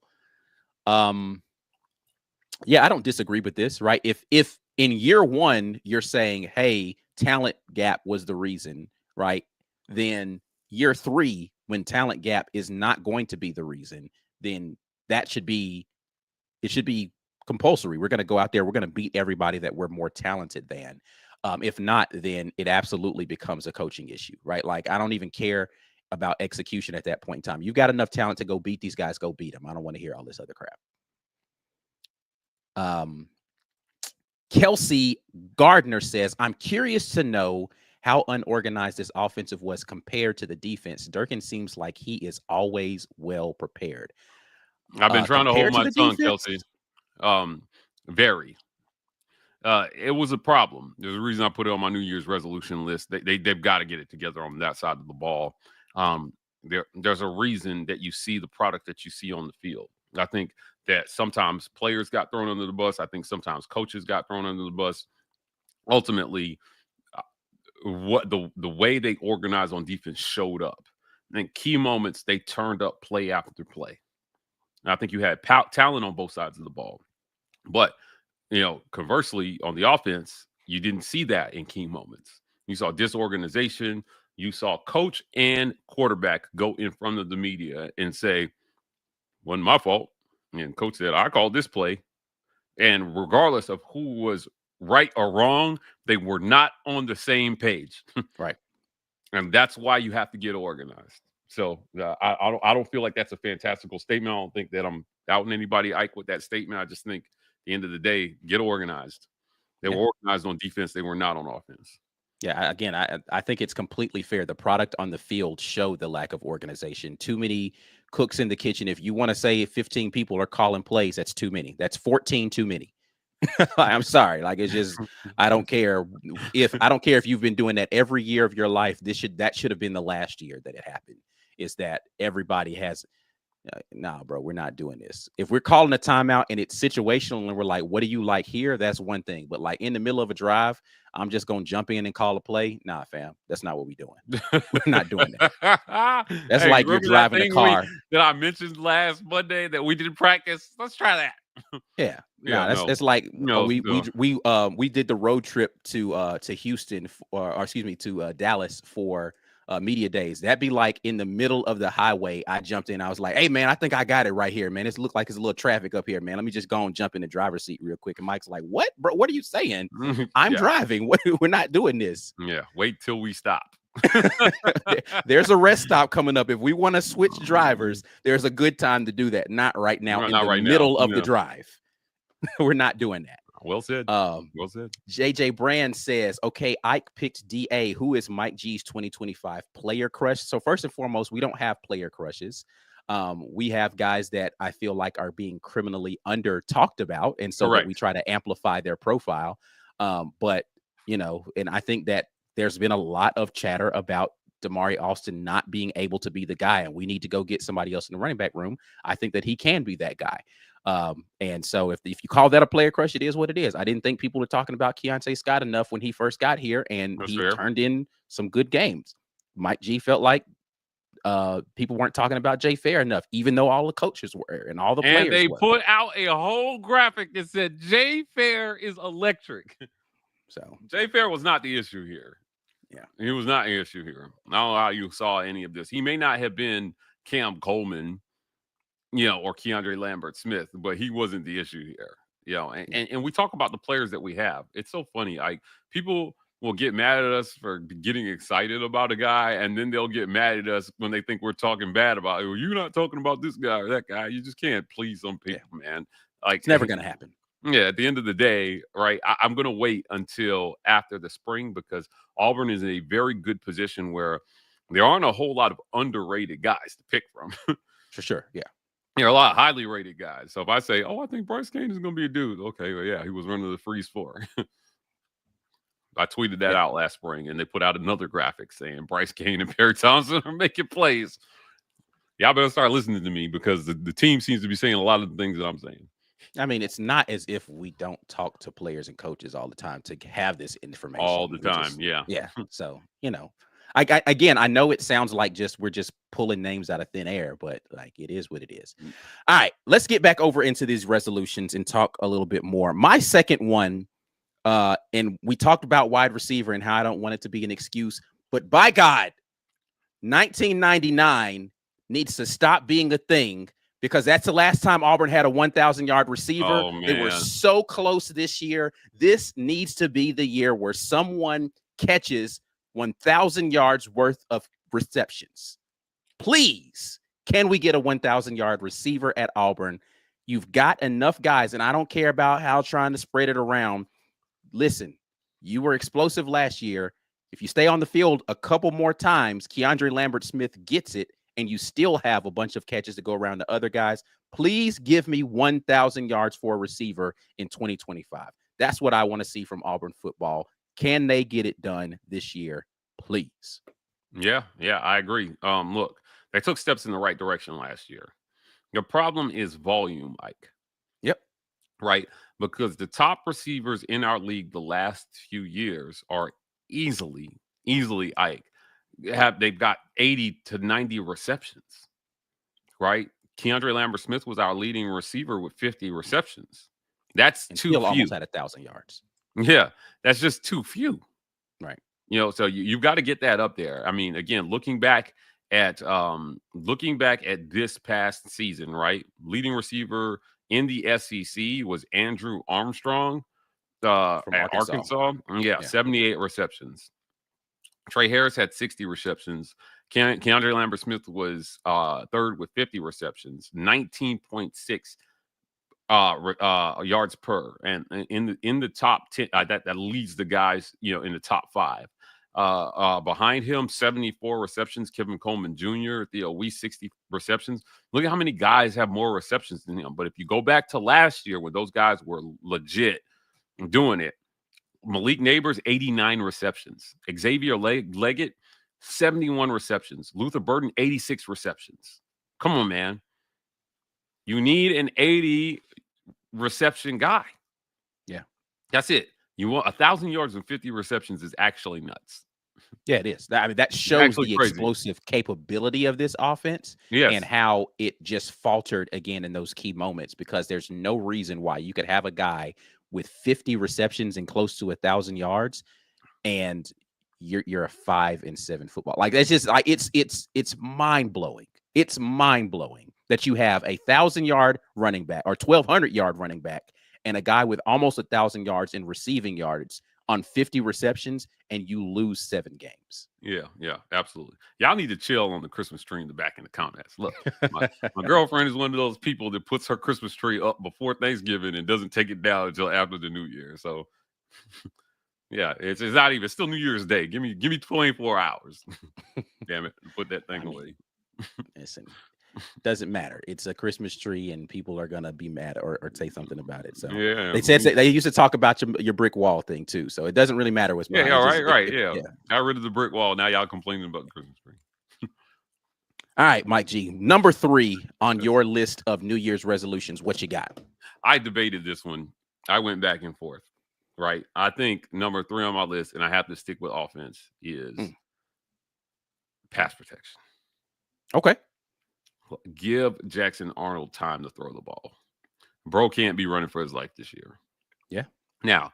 Yeah, I don't disagree with this, right? If in year one you're saying, hey, talent gap was the reason, right? Then year three, when talent gap is not going to be the reason, then it should be compulsory. We're going to go out there. We're going to beat everybody that we're more talented than. If not, then it absolutely becomes a coaching issue, right? Like, I don't even care about execution at that point in time. You've got enough talent to go beat these guys, go beat them. I don't want to hear all this other crap. Kelsey Gardner says, I'm curious to know how unorganized this offensive was compared to the defense. Durkin seems like he is always well prepared. I've been trying to hold my tongue, defense? Kelsey. Very. It was a problem. There's a reason I put it on my New Year's resolution list. They've got to get it together on that side of the ball. There's a reason that you see the product that you see on the field. I think that sometimes players got thrown under the bus. I think sometimes coaches got thrown under the bus. Ultimately, what the way they organized on defense showed up. In key moments, they turned up play after play. And I think you had talent on both sides of the ball. But, conversely, on the offense, you didn't see that in key moments. You saw disorganization. You saw coach and quarterback go in front of the media and say, wasn't my fault. And coach said, I called this play. And regardless of who was right or wrong, they were not on the same page. Right. And that's why you have to get organized. So I don't feel like that's a fantastical statement. I don't think that I'm outing anybody, Ike, with that statement. I just think at the end of the day, get organized. They were organized on defense. They were not on offense. Yeah, again, I think it's completely fair. The product on the field showed the lack of organization. Too many cooks in the kitchen. If you want to say 15 people are calling plays, that's too many. That's 14 too many. I'm sorry. Like, it's just, I don't care if you've been doing that every year of your life. That should have been the last year that it happened. Is that everybody has, nah, bro, we're not doing this. If we're calling a timeout and it's situational and we're like, what do you like here? That's one thing. But like in the middle of a drive, I'm just going to jump in and call a play. Nah, fam, that's not what we're doing. We're not doing that. That's like you're driving a car. That I mentioned last Monday that we didn't practice. Let's try that. Yeah. Yeah, it's like we did the road trip to Houston to Dallas for media days. That'd be like in the middle of the highway. I jumped in. I was like, hey man, I think I got it right here, man. It looked like it's a little traffic up here, man. Let me just go and jump in the driver's seat real quick. And Mike's like, what, bro? What are you saying? I'm driving. We're not doing this. Yeah. Wait till we stop. There's a rest stop coming up. If we want to switch drivers, there's a good time to do that. Not right now. In the middle of the drive. We're not doing that. Well said. Well said. JJ Brand says, okay, Ike picked DA. Who is Mike G's 2025 player crush? So first and foremost, we don't have player crushes. We have guys that I feel like are being criminally under talked about. And so we try to amplify their profile. But, and I think that there's been a lot of chatter about Damari Alston not being able to be the guy, and we need to go get somebody else in the running back room. I think that he can be that guy. And so if you call that a player crush, it is what it is. I didn't think people were talking about Keontae Scott enough when he first got here, and he turned in some good games. Mike G felt like people weren't talking about Jay Fair enough, even though all the coaches were and all the players and they were. Put out a whole graphic that said Jay Fair is electric. So Jay Fair was not the issue here. Yeah, he was not an issue here. I don't know how you saw any of this. He may not have been Cam Coleman, or Keandre Lambert-Smith, but he wasn't the issue here. And we talk about the players that we have. It's so funny. People will get mad at us for getting excited about a guy, and then they'll get mad at us when they think we're talking bad about it. Well, you're not talking about this guy or that guy. You just can't please some people, man. It's never going to happen. Yeah, at the end of the day, right, I'm going to wait until after the spring because Auburn is in a very good position where there aren't a whole lot of underrated guys to pick from. For sure, yeah. There are a lot of highly rated guys. So if I say, I think Bryce Kane is going to be a dude. Okay, well, yeah, he was running the freeze 4. I tweeted that out last spring, and they put out another graphic saying Bryce Kane and Perry Thompson are making plays. Y'all better start listening to me because the team seems to be saying a lot of the things that I'm saying. I mean, it's not as if we don't talk to players and coaches all the time to have this information. All the time, yeah. So, I know it sounds like we're just pulling names out of thin air, but like it is what it is. All right, let's get back over into these resolutions and talk a little bit more. My second one, and we talked about wide receiver and how I don't want it to be an excuse, but by God, 1999 needs to stop being a thing. Because that's the last time Auburn had a 1,000-yard receiver. They were so close this year. This needs to be the year where someone catches 1,000 yards worth of receptions. Please, can we get a 1,000-yard receiver at Auburn? You've got enough guys, and I don't care about how trying to spread it around. Listen, you were explosive last year. If you stay on the field a couple more times, Keandre Lambert-Smith gets it, and you still have a bunch of catches to go around to other guys. Please give me 1,000 yards for a receiver in 2025. That's what I want to see from Auburn football. Can they get it done this year? Please. Yeah, I agree. Look, they took steps in the right direction last year. The problem is volume, Ike. Yep. Right? Because the top receivers in our league the last few years are easily Ike. They've got 80 to 90 receptions. Right? Keandre Lambert-Smith was our leading receiver with 50 receptions. That's And too still few. almost had 1,000 yards. Yeah, that's just too few. Right. So you've got to get that up there. I mean, again, looking back at this past season, right? Leading receiver in the SEC was Andrew Armstrong From at Arkansas. Yeah, 78 receptions. Trey Harris had 60 receptions. Keandre Lambert-Smith was third with 50 receptions, 19.6 yards per, and in the top 10, that leads the guys in the top 5. Behind him, 74 receptions, Kevin Coleman Jr., Theo Weiss, 60 receptions. Look at how many guys have more receptions than him. But if you go back to last year when those guys were legit doing it, Malik Neighbors, 89 receptions. Xavier Leggett, 71 receptions. Luther Burden, 86 receptions. Come on, man. You need an 80 reception guy. Yeah. That's it. You want 1,000 yards and 50 receptions is actually nuts. Yeah, it is. I mean, that shows the crazy. explosive capability of this offense and how it just faltered again in those key moments, because there's no reason why you could have a guy with 50 receptions and close to 1,000 yards and you're a 5-7 football. Like, that's just like it's mind-blowing. It's mind-blowing that you have a 1,000-yard running back or 1,200-yard running back and a guy with almost 1,000 yards in receiving yards on 50 receptions, and you lose 7 games. Yeah, absolutely. Y'all need to chill on the Christmas tree in the back in the comments. Look, my girlfriend is one of those people that puts her Christmas tree up before Thanksgiving and doesn't take it down until after the New Year. So, yeah, it's not even. It's still New Year's Day. Give me 24 hours. Damn it, put that thing away. Listen, doesn't matter. It's a Christmas tree, and people are gonna be mad or say something about it. So yeah, they used to talk about your brick wall thing too. So it doesn't really matter what's behind. Right. Got rid of the brick wall. Now y'all complaining about the Christmas tree. All right, Mike G. Number 3 on your list of New Year's resolutions. What you got? I debated this one. I went back and forth. Right. I think number 3 on my list, and I have to stick with offense, is pass protection. Okay. Give Jackson Arnold time to throw the ball. Bro can't be running for his life this year. Yeah. Now,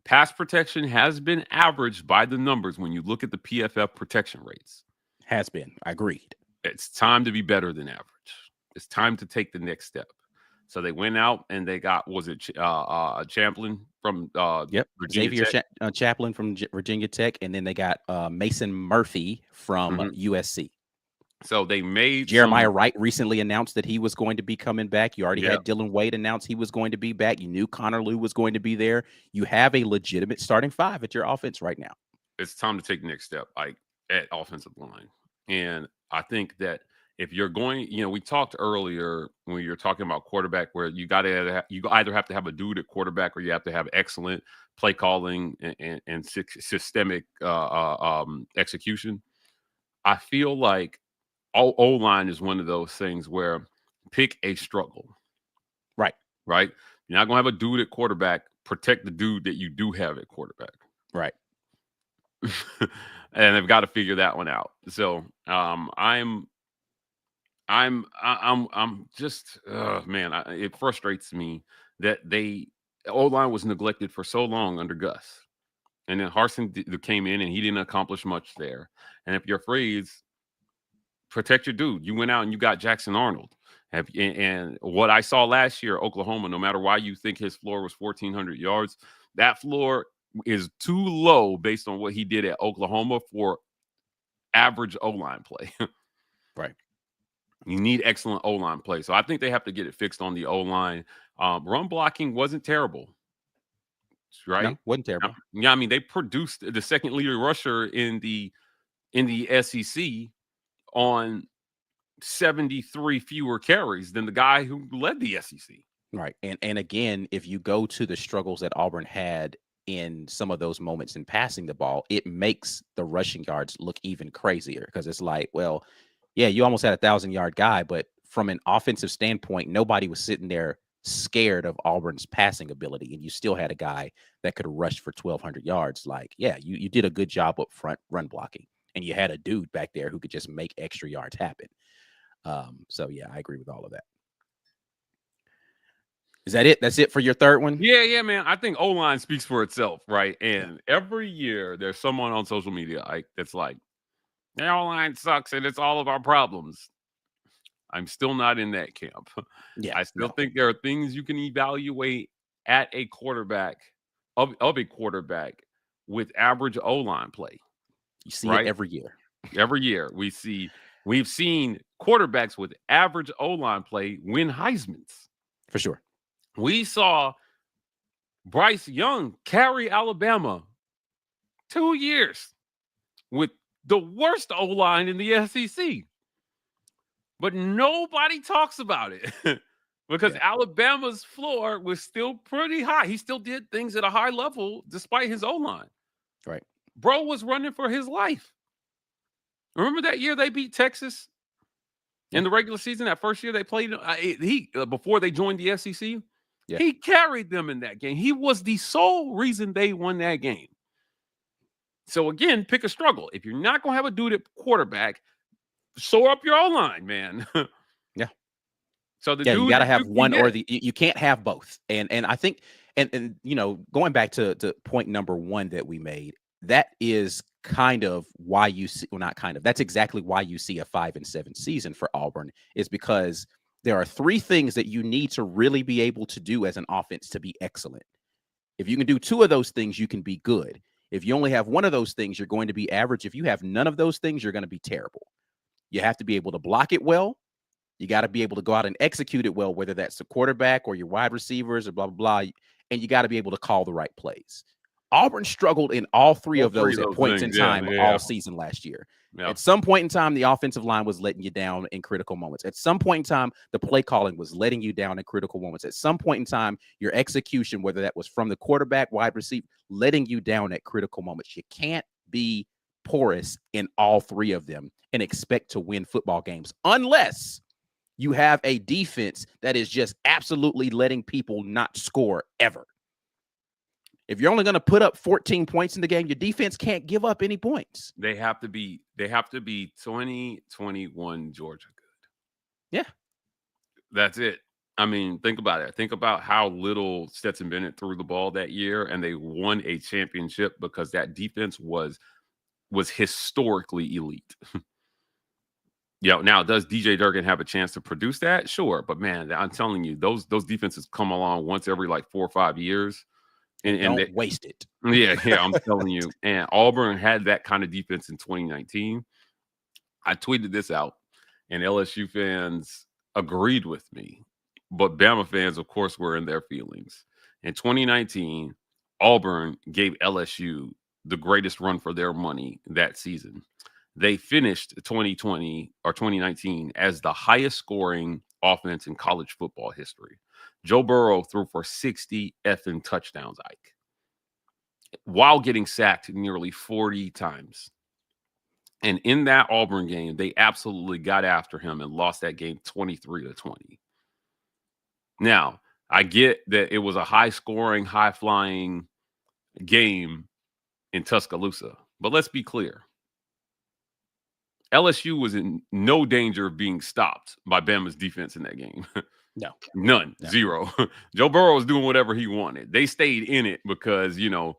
pass protection has been averaged by the numbers when you look at the PFF protection rates. Has been. Agreed. It's time to be better than average. It's time to take the next step. So they went out and they got, Champlin from Virginia Xavier Tech? Chaplin from Virginia Tech, and then they got Mason Murphy from USC. So they made Jeremiah Wright recently announced that he was going to be coming back. You already had Dylan Wade announce he was going to be back. You knew Connor Lew was going to be there. You have a legitimate starting 5 at your offense right now. It's time to take the next step, like at offensive line. And I think that if you're going, we talked earlier when you're talking about quarterback, where you either have to have a dude at quarterback or you have to have excellent play calling and systemic execution. I feel like O-line is one of those things where pick a struggle. Right. You're not going to have a dude at quarterback. Protect the dude that you do have at quarterback. Right. And they've got to figure that one out. So I'm just, man, it frustrates me that O-line was neglected for so long under Gus. And then Harsin came in and he didn't accomplish much there. And if you're afraid, protect your dude. You went out and you got Jackson Arnold. And what I saw last year, Oklahoma, no matter why you think his floor was 1,400 yards, that floor is too low based on what he did at Oklahoma for average O-line play. Right. You need excellent O-line play. So I think they have to get it fixed on the O-line. Run blocking wasn't terrible, right? No, wasn't terrible. Yeah, I mean, they produced the second leading rusher in the SEC on 73 fewer carries than the guy who led the SEC. Right. And again, if you go to the struggles that Auburn had in some of those moments in passing the ball, it makes the rushing yards look even crazier because it's like, well, yeah, you almost had 1,000-yard guy, but from an offensive standpoint, nobody was sitting there scared of Auburn's passing ability, and you still had a guy that could rush for 1,200 yards. Like, yeah, you did a good job up front run blocking, and you had a dude back there who could just make extra yards happen. So yeah, I agree with all of that. Is that it? That's it for your third one? Yeah, man. I think O-line speaks for itself, right? And every year there's someone on social media that's like, the O-line sucks and it's all of our problems. I'm still not in that camp. Yeah, I still think there are things you can evaluate at a quarterback of a quarterback with average O-line play. You see it every year. Every year we've seen quarterbacks with average O-line play win Heismans. For sure. We saw Bryce Young carry Alabama 2 years with the worst O-line in the SEC. But nobody talks about it because Alabama's floor was still pretty high. He still did things at a high level despite his O-line. Right. Bro was running for his life. Remember that year they beat Texas in the regular season? That first year they played, before they joined the SEC? Yeah. He carried them in that game. He was the sole reason they won that game. So again, pick a struggle. If you're not going to have a dude at quarterback, shore up your O-line, man. Yeah. So the you got to have one or the. You can't have both. And I think, and you know, going back to point number one that we made, that is kind of why you see. Well, not kind of. That's exactly why you see a 5-7 season for Auburn, is because there are three things that you need to really be able to do as an offense to be excellent. If you can do two of those things, you can be good. If you only have one of those things, you're going to be average. If you have none of those things, you're going to be terrible. You have to be able to block it well. You got to be able to go out and execute it well, whether that's the quarterback or your wide receivers or blah, blah, blah. And you got to be able to call the right plays. Auburn struggled in all three of those at points in time all season last year. Yeah. At some point in time, the offensive line was letting you down in critical moments. At some point in time, the play calling was letting you down in critical moments. At some point in time, your execution, whether that was from the quarterback, wide receiver, letting you down at critical moments. You can't be porous in all three of them and expect to win football games unless you have a defense that is just absolutely letting people not score ever. If you're only going to put up 14 points in the game, your defense can't give up any points. They have to be 20-21 Georgia good. Yeah. That's it. I mean, think about it. Think about how little Stetson Bennett threw the ball that year, and they won a championship because that defense was historically elite. Now, does DJ Durkin have a chance to produce that? Sure. But, man, I'm telling you, those defenses come along once every, 4 or 5 years. And don't waste it. Yeah, I'm telling you. And Auburn had that kind of defense in 2019. I tweeted this out, and LSU fans agreed with me. But Bama fans, of course, were in their feelings. In 2019, Auburn gave LSU the greatest run for their money that season. They finished 2019 as the highest scoring offense in college football history. Joe Burrow threw for 60 effing touchdowns, Ike, while getting sacked nearly 40 times. And in that Auburn game, they absolutely got after him and lost that game 23-20. Now, I get that it was a high-scoring, high-flying game in Tuscaloosa, but let's be clear. LSU was in no danger of being stopped by Bama's defense in that game. No. None. No. Zero. Joe Burrow was doing whatever he wanted. They stayed in it because, Jalen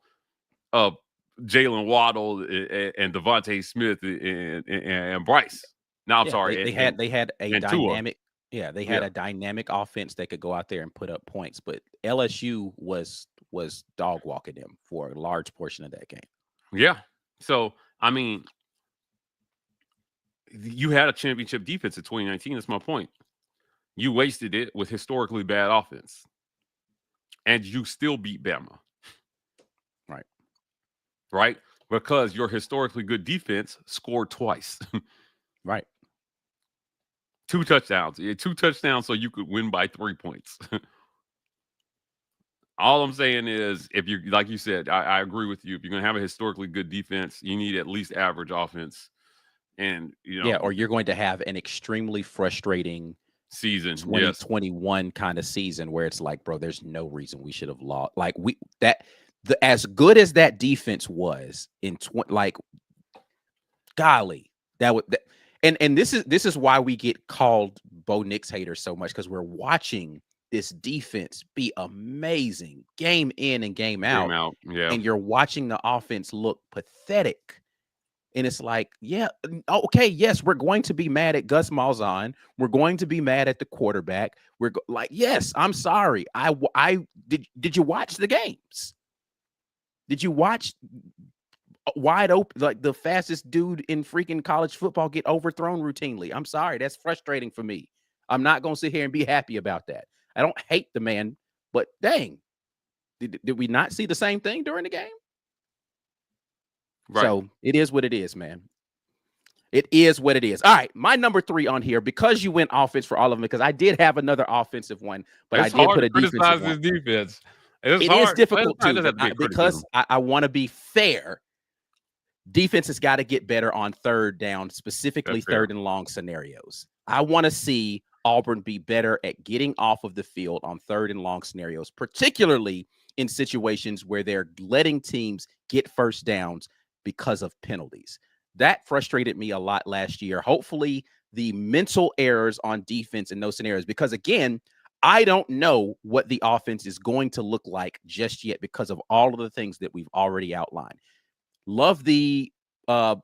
Waddle and Devontae Smith and Bryce. No, I'm sorry. They had a dynamic. Yeah, they had a dynamic offense that could go out there and put up points, but LSU was dog walking them for a large portion of that game. Yeah. So, I mean, you had a championship defense in 2019. That's my point. You wasted it with historically bad offense, and you still beat Bama. Right? Because your historically good defense scored twice. Right. 2 touchdowns. Yeah, 2 touchdowns so you could win by 3 points. All I'm saying is, if you, like you said, I agree with you. If you're going to have a historically good defense, you need at least average offense. And, yeah, or you're going to have an extremely frustrating season, 2021 kind of season where it's like, bro, there's no reason we should have lost. Like as good as that defense was in golly, and this is why we get called Bo Nix haters so much, because we're watching this defense be amazing game in and game out. Yeah. And you're watching the offense look pathetic. And it's like, yeah, okay, yes, we're going to be mad at Gus Malzahn. We're going to be mad at the quarterback. Yes, I'm sorry. Did you watch the games? Did you watch wide open, like the fastest dude in freaking college football get overthrown routinely? I'm sorry. That's frustrating for me. I'm not going to sit here and be happy about that. I don't hate the man, but dang, did we not see the same thing during the game? Right. So it is what it is, man. It is what it is. All right, my number 3 on here, because you went offense for all of them, because I did have another offensive one, but it's I did put a defensive one. Defense. It is difficult too, because I want to be fair. Defense has got to get better on third down, specifically third and long scenarios. I want to see Auburn be better at getting off of the field on third and long scenarios, particularly in situations where they're letting teams get first downs because of penalties. That frustrated me a lot last year. Hopefully the mental errors on defense in those scenarios, because again, I don't know what the offense is going to look like just yet because of all of the things that we've already outlined. Love the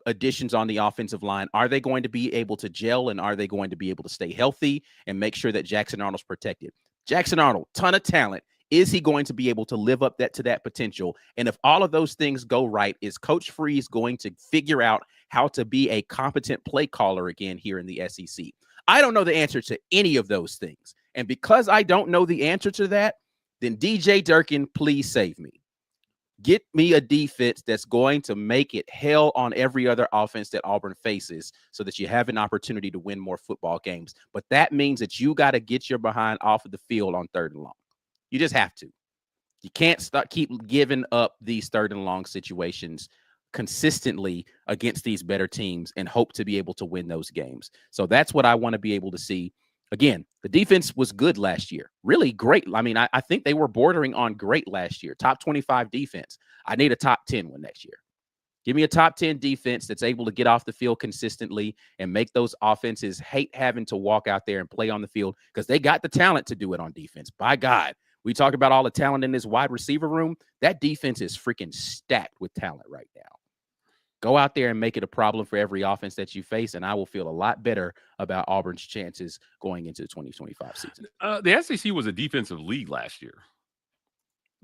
additions on the offensive line. Are they going to be able to gel, and are they going to be able to stay healthy and make sure that Jackson Arnold's protected? Jackson Arnold, ton of talent. Is he going to be able to live up to that potential? And if all of those things go right, is Coach Freeze going to figure out how to be a competent play caller again here in the SEC? I don't know the answer to any of those things. And because I don't know the answer to that, then DJ Durkin, please save me. Get me a defense that's going to make it hell on every other offense that Auburn faces so that you have an opportunity to win more football games. But that means that you got to get your behind off of the field on third and long. You just have to. You can't keep giving up these third and long situations consistently against these better teams and hope to be able to win those games. So that's what I want to be able to see. Again, the defense was good last year. Really great. I mean, I think they were bordering on great last year. Top 25 defense. I need a top 10 one next year. Give me a top 10 defense that's able to get off the field consistently and make those offenses hate having to walk out there and play on the field, because they got the talent to do it on defense. By God. We talked about all the talent in this wide receiver room. That defense is freaking stacked with talent right now. Go out there and make it a problem for every offense that you face, and I will feel a lot better about Auburn's chances going into the 2025 season. The SEC was a defensive league last year.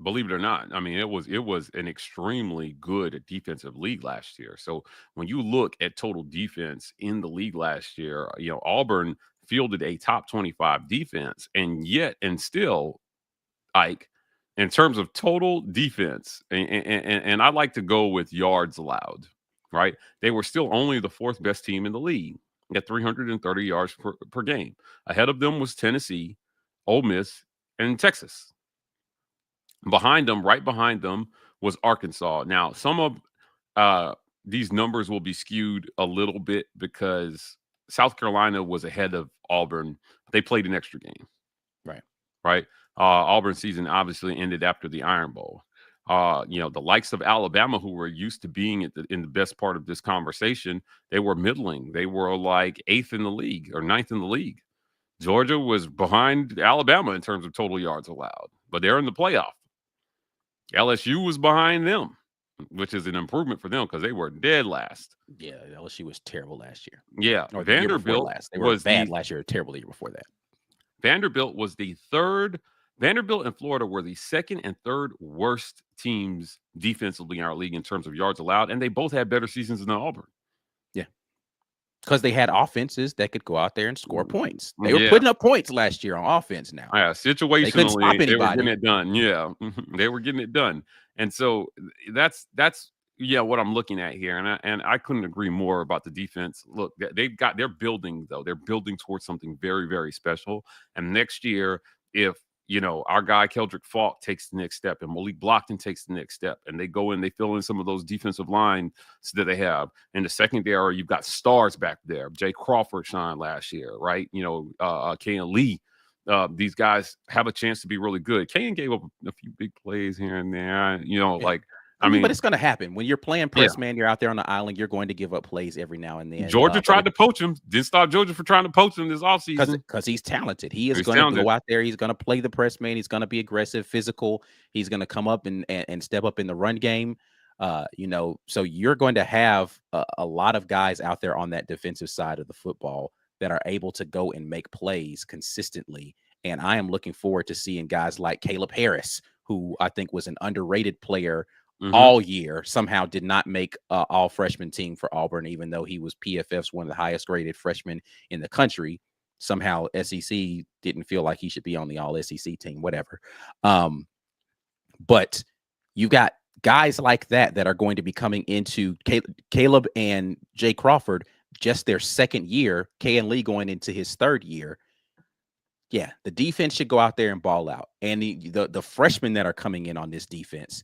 Believe it or not. I mean, it was an extremely good defensive league last year. So when you look at total defense in the league last year, Auburn fielded a top 25 defense, and still, Ike, in terms of total defense, and I like to go with yards allowed, right? They were still only the 4th best team in the league at 330 yards per game. Ahead of them was Tennessee, Ole Miss, and Texas. Right behind them, was Arkansas. Now, some of these numbers will be skewed a little bit because South Carolina was ahead of Auburn. They played an extra game. Right. Auburn's season obviously ended after the Iron Bowl. The likes of Alabama, who were used to being in the best part of this conversation, they were middling. They were like 8th in the league or 9th in the league. Georgia was behind Alabama in terms of total yards allowed, but they're in the playoff. LSU was behind them, which is an improvement for them because they were dead last. Yeah, LSU was terrible last year. Yeah, or Vanderbilt they were bad last year, terrible the year before that. Vanderbilt was the 3rd. Vanderbilt and Florida were the 2nd and 3rd worst teams defensively in our league in terms of yards allowed, and they both had better seasons than Auburn. Yeah. Because they had offenses that could go out there and score points. They were putting up points last year on offense now. Yeah, They couldn't stop situationally, they were anybody. getting it done. Yeah, they were getting it done. And so that's what I'm looking at here. And I couldn't agree more about the defense. Look, they're building, though. They're building towards something very, very special. And next year, if our guy Keldrick Falk takes the next step and Malik Blockton takes the next step, and they go in, they fill in some of those defensive lines that they have. In the secondary, you've got stars back there. Jay Crawford shined last year, right? Kayan Lee. These guys have a chance to be really good. Kayan gave up a few big plays here and there, I mean, but it's going to happen when you're playing press man. You're out there on the island. You're going to give up plays every now and then. Georgia tried to poach him. Didn't stop Georgia for trying to poach him this offseason because he's talented. He's going to go out there. He's going to play the press man. He's going to be aggressive, physical. He's going to come up and step up in the run game. So you're going to have a lot of guys out there on that defensive side of the football that are able to go and make plays consistently. And I am looking forward to seeing guys like Caleb Harris, who I think was an underrated player all year, somehow did not make all freshman team for Auburn, even though he was PFF's one of the highest graded freshmen in the country. Somehow SEC didn't feel like he should be on the all SEC team, whatever. But you got guys like that are going to be coming into Caleb and Jay Crawford, just their second year, Kayan Lee going into his third year. Yeah, the defense should go out there and ball out. And the freshmen that are coming in on this defense,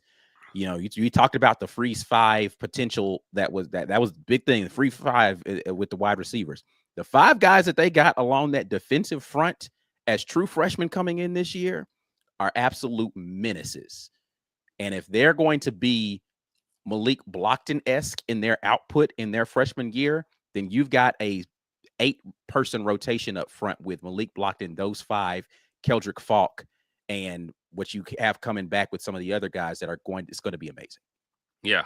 you talked about the freeze 5 potential. That was the big thing. The free 5 with the wide receivers. The 5 guys that they got along that defensive front as true freshmen coming in this year are absolute menaces. And if they're going to be Malik Blockton-esque in their output in their freshman year, then you've got a 8-person rotation up front with Malik Blockton, those 5, Keldrick Falk, and what you have coming back with some of the other guys that it's going to be amazing. Yeah.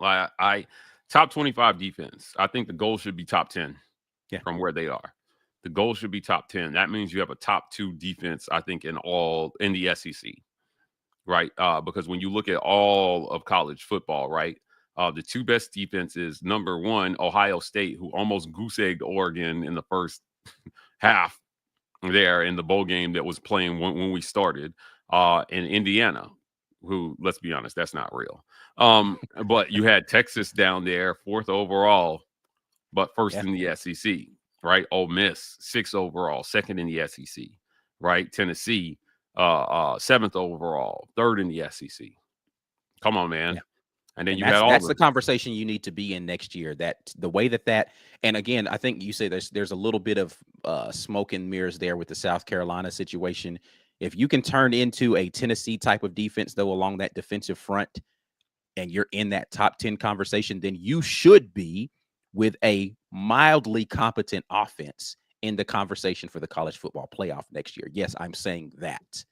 I top 25 defense. I think the goal should be top 10 from where they are. The goal should be top 10. That means you have a top 2 defense, I think, in the SEC, right? Because when you look at all of college football, right, the 2 best defenses, number 1, Ohio State, who almost goose-egged Oregon in the first half there in the bowl game that was playing when we started, and Indiana, who, let's be honest, that's not real. But you had Texas down there, 4th overall, but first in the SEC, right? Ole Miss, 6th overall, 2nd in the SEC, right? Tennessee, 7th overall, 3rd in the SEC. Come on, man. Yeah. And then that's the conversation you need to be in next year. That the way that, and again, I think you say there's a little bit of smoke and mirrors there with the South Carolina situation. If you can turn into a Tennessee type of defense, though, along that defensive front, and you're in that top 10 conversation, then you should be with a mildly competent offense in the conversation for the college football playoff next year. Yes, I'm saying that.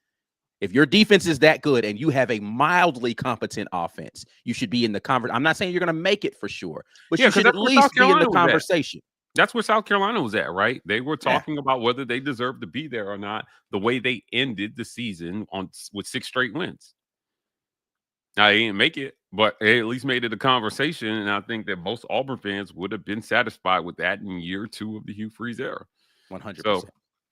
If your defense is that good and you have a mildly competent offense, you should be in the conversation. I'm not saying you're going to make it for sure, but you should at least be in the conversation. That's where South Carolina was at, right? They were talking about whether they deserved to be there or not, the way they ended the season with 6 straight wins. Now, they didn't make it, but they at least made it a conversation, and I think that most Auburn fans would have been satisfied with that in year 2 of the Hugh Freeze era. 100%. So,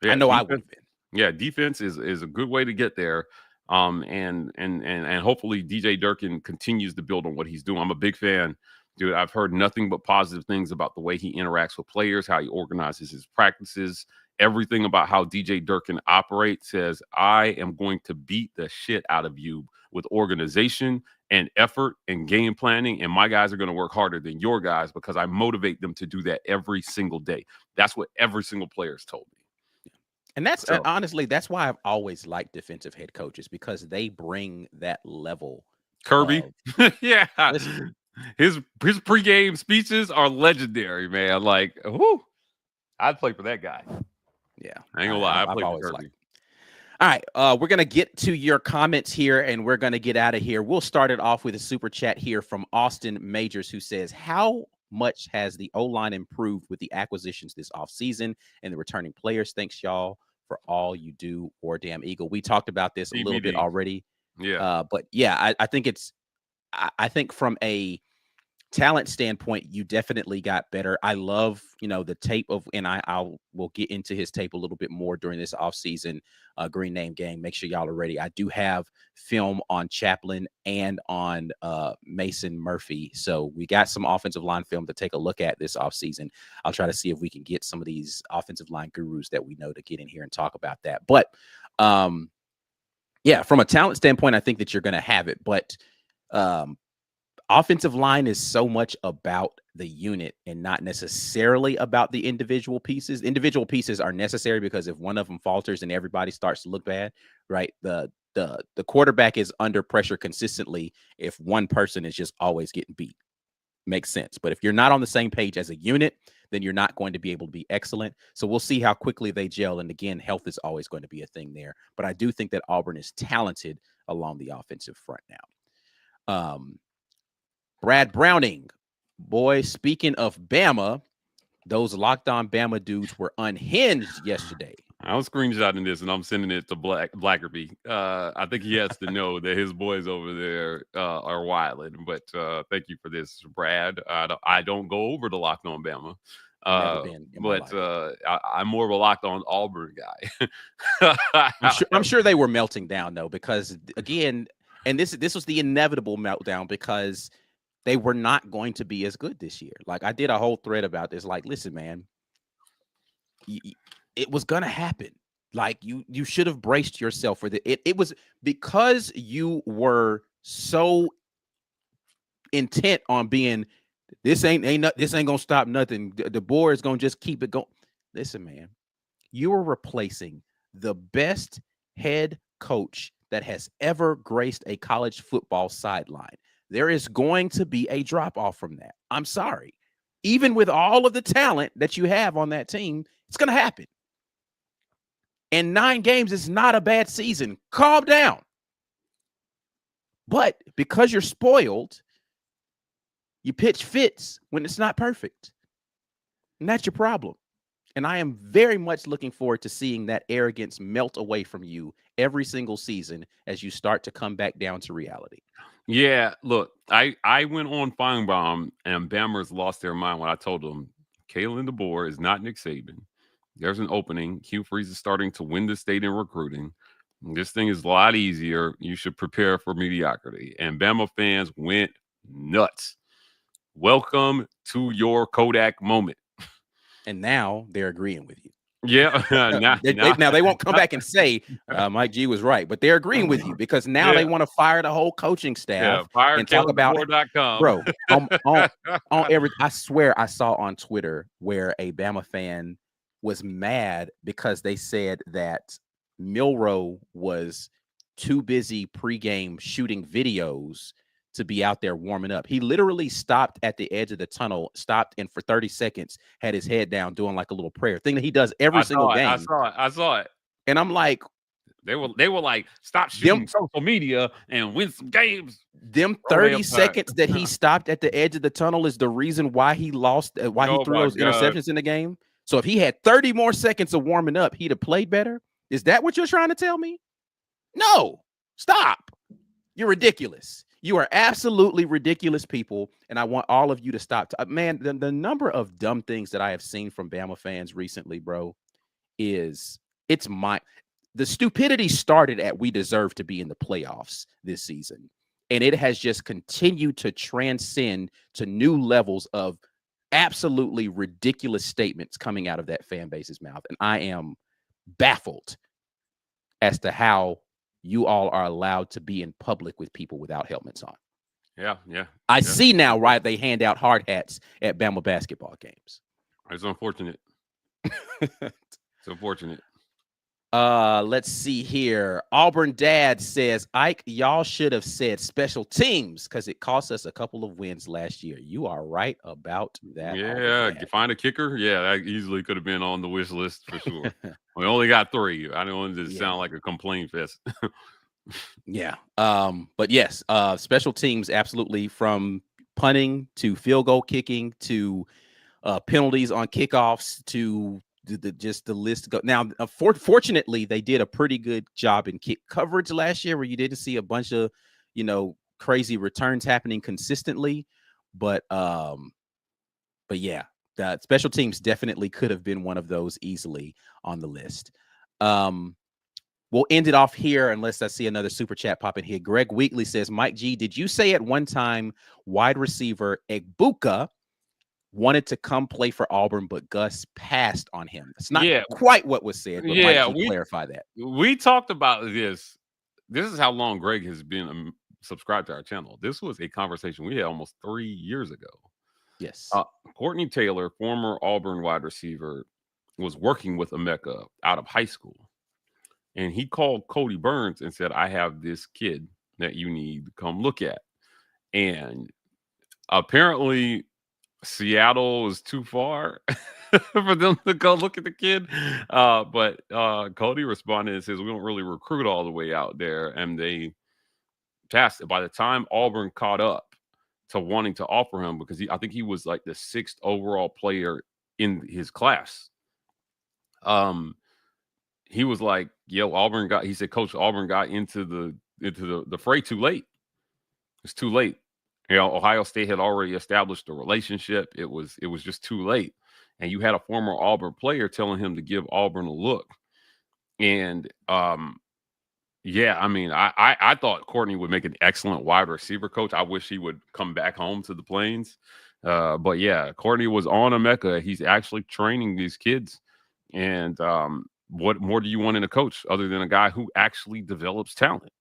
I know I would have been. Yeah, defense is a good way to get there. And hopefully DJ Durkin continues to build on what he's doing. I'm a big fan. Dude, I've heard nothing but positive things about the way he interacts with players, how he organizes his practices, everything about how DJ Durkin operates. Says, I am going to beat the shit out of you with organization and effort and game planning, and my guys are going to work harder than your guys because I motivate them to do that every single day. That's what every single player has told me. And that's honestly, that's why I've always liked defensive head coaches, because they bring that level. Kirby. Yeah. Listen, his pregame speeches are legendary, man. Like, whoo, I'd play for that guy. Yeah. I ain't gonna lie. I'd play for Kirby. All right. We're going to get to your comments here, and we're going to get out of here. We'll start it off with a super chat here from Austin Majors, who says, how much has the O-line improved with the acquisitions this offseason and the returning players? Thanks, y'all, for all you do, or damn Eagle. We talked about this a little bit already. Yeah. But yeah, I think from a talent standpoint, you definitely got better. I love, the tape of, and we'll get into his tape a little bit more during this offseason Green Name game. Make sure y'all are ready. I do have film on Chaplin and on Mason Murphy. So we got some offensive line film to take a look at this offseason. I'll try to see if we can get some of these offensive line gurus that we know to get in here and talk about that. But yeah, from a talent standpoint, I think that you're going to have it. But offensive line is so much about the unit and not necessarily about the individual pieces. Individual pieces are necessary because if one of them falters and everybody starts to look bad, right? The quarterback is under pressure consistently if one person is just always getting beat. Makes sense. But if you're not on the same page as a unit, then you're not going to be able to be excellent. So we'll see how quickly they gel. And again, health is always going to be a thing there. But I do think that Auburn is talented along the offensive front now. Brad Browning, boy, speaking of Bama, those Locked On Bama dudes were unhinged yesterday. I was screenshotting this and I'm sending it to Blackerby. I think he has to know that his boys over there are wilding. But thank you for this, Brad. I don't go over to Locked On Bama. I'm more of a Locked On Auburn guy. I'm sure they were melting down though, because again, and this was the inevitable meltdown because they were not going to be as good this year. Like I did a whole thread about this. Like, listen, man, it was going to happen. Like you should have braced yourself for it was because you were so intent on being, this ain't going to stop nothing. The board is going to just keep it going. Listen, man, you are replacing the best head coach that has ever graced a college football sideline. There is going to be a drop off from that. I'm sorry. Even with all of the talent that you have on that team, it's going to happen. And 9 games is not a bad season. Calm down. But because you're spoiled, you pitch fits when it's not perfect. And that's your problem. And I am very much looking forward to seeing that arrogance melt away from you every single season as you start to come back down to reality. Yeah, look, I went on Feinbaum and Bammers lost their mind when I told them Kalen DeBoer is not Nick Saban. There's an opening. Hugh Freeze is starting to win the state in recruiting. This thing is a lot easier. You should prepare for mediocrity. And Bama fans went nuts. Welcome to your Kodak moment. And now they're agreeing with you. Yeah. Now they won't come back and say Mike G was right, but they're agreeing with you because now they want to fire the whole coaching staff and talk about bro. I swear I saw on Twitter where a Bama fan was mad because they said that Milroe was too busy pregame shooting videos to be out there warming up. He literally stopped at the edge of the tunnel, stopped, and for 30 seconds had his head down doing like a little prayer thing that he does every single game. I saw it. And I'm like, they were like, stop shooting social media and win some games. Them 30 seconds that he stopped at the edge of the tunnel is the reason why he lost, why he threw those interceptions in the game. So if he had 30 more seconds of warming up, he'd have played better. Is that what you're trying to tell me? No, stop. You're ridiculous. You are absolutely ridiculous people, and I want all of you to stop. Man, the number of dumb things that I have seen from Bama fans recently, bro, the stupidity started at we deserve to be in the playoffs this season, and it has just continued to transcend to new levels of absolutely ridiculous statements coming out of that fan base's mouth, and I am baffled as to how you all are allowed to be in public with people without helmets on. Yeah. I see now why they hand out hard hats at Bama basketball games. It's unfortunate. It's unfortunate. Let's see here. Auburn Dad says, Ike, y'all should have said special teams because it cost us a couple of wins last year. You are right about that. Yeah, you find a kicker. Yeah, that easily could have been on the wish list for sure. We only got 3. I don't want it to sound like a complaint fest. Yeah. But yes, special teams, absolutely, from punting to field goal kicking to penalties on kickoffs to the list go. Now, fortunately, they did a pretty good job in kick coverage last year where you didn't see a bunch of, crazy returns happening consistently. But yeah, the special teams definitely could have been one of those easily on the list. We'll end it off here unless I see another super chat pop in here. Greg Wheatley says, Mike G, did you say at one time wide receiver Egbuka wanted to come play for Auburn, but Gus passed on him? It's not quite what was said, but Mike G, clarify that. We talked about this. This is how long Greg has been subscribed to our channel. This was a conversation we had almost 3 years ago. Yes. Courtney Taylor, former Auburn wide receiver, was working with Emeka out of high school. And he called Cody Burns and said, I have this kid that you need to come look at. And apparently Seattle is too far for them to go look at the kid. But Cody responded and says, we don't really recruit all the way out there. And they passed it. By the time Auburn caught up to wanting to offer him, because I think he was like the 6th overall player in his class. He was like, yo, he said, Coach, Auburn got into the fray too late. It's too late. Ohio State had already established a relationship. It was just too late. And you had a former Auburn player telling him to give Auburn a look. And I thought Courtney would make an excellent wide receiver coach. I wish he would come back home to the Plains. But yeah, Courtney was on Emeka. He's actually training these kids. And what more do you want in a coach other than a guy who actually develops talent?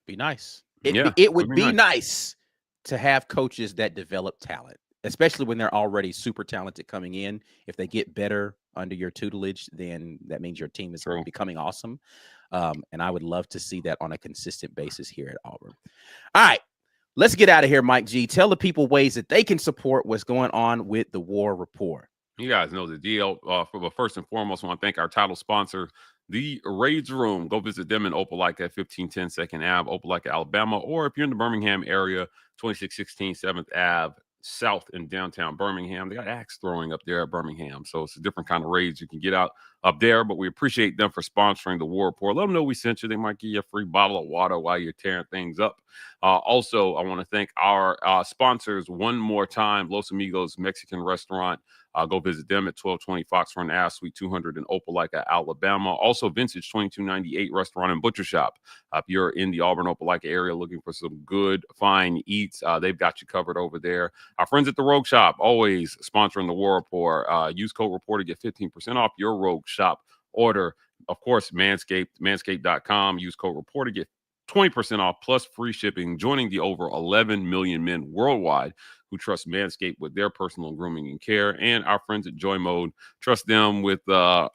Be nice. It would be nice to have coaches that develop talent, especially when they're already super talented coming in. If they get better under your tutelage, then that means your team is becoming awesome. And I would love to see that on a consistent basis here at Auburn. All right, let's get out of here, Mike G. Tell the people ways that they can support what's going on with the War Report. You guys know the deal. But first and foremost, I want to thank our title sponsor, the Rage Room. Go visit them in Opelika at 1510 2nd Ave, Opelika, Alabama. Or if you're in the Birmingham area, 2616 7th Ave, South in downtown Birmingham. They got axe throwing up there at Birmingham. So it's a different kind of rage you can get out up there. But we appreciate them for sponsoring the War Report. Let them know we sent you. They might give you a free bottle of water while you're tearing things up. Also, I want to thank our sponsors one more time, Los Amigos Mexican Restaurant. Go visit them at 1220 Fox Run Ave, Suite 200 in Opelika, Alabama. Also, Vintage 2298 Restaurant and Butcher Shop. If you're in the Auburn, Opelika area looking for some good, fine eats, they've got you covered over there. Our friends at the Rogue Shop, always sponsoring the War Report. Use code REPORT to get 15% off your Rogue Shop order. Of course, Manscaped, manscaped.com. Use code REPORT to get 20% off plus free shipping, joining the over 11 million men worldwide who trust Manscaped with their personal grooming and care. And our friends at Joy Mode, trust them with your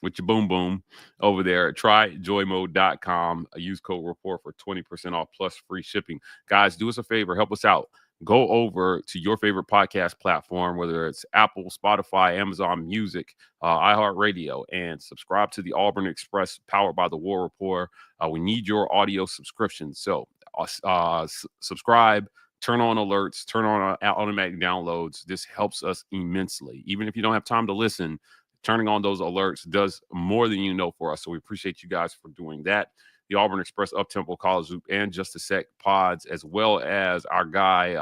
boom boom over there. Try joymode.com. Use code REPORT for 20% off plus free shipping. Guys, do us a favor, help us out. Go over to your favorite podcast platform, whether it's Apple, Spotify, Amazon Music, iHeartRadio, and subscribe to the Auburn Express powered by the War Report. We need your audio subscriptions. So subscribe, turn on alerts, turn on automatic downloads. This helps us immensely. Even if you don't have time to listen, turning on those alerts does more than you know for us. So we appreciate you guys for doing that. The Auburn Express, Up-Tempo, College Loop, and Just a Sec pods, as well as our guy,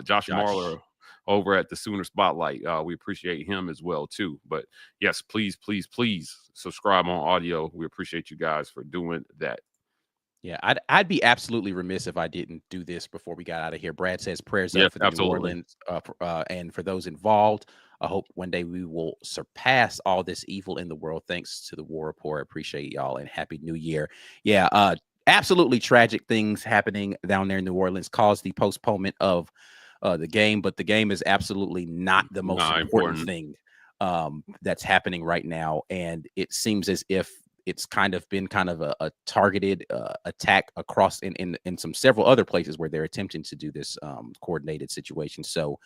Josh Marler over at the Sooner Spotlight. We appreciate him as well, too. But, yes, please, please, please subscribe on audio. We appreciate you guys for doing that. Yeah, I'd be absolutely remiss if I didn't do this before we got out of here. Brad says prayers up for the New Orleans and for those involved. I hope one day we will surpass all this evil in the world. Thanks to the War Report. Appreciate y'all and Happy New Year. Yeah, absolutely tragic things happening down there in New Orleans caused the postponement of the game, but the game is absolutely not the most important thing that's happening right now. And it seems as if it's been a targeted attack across in some several other places where they're attempting to do this coordinated situation. So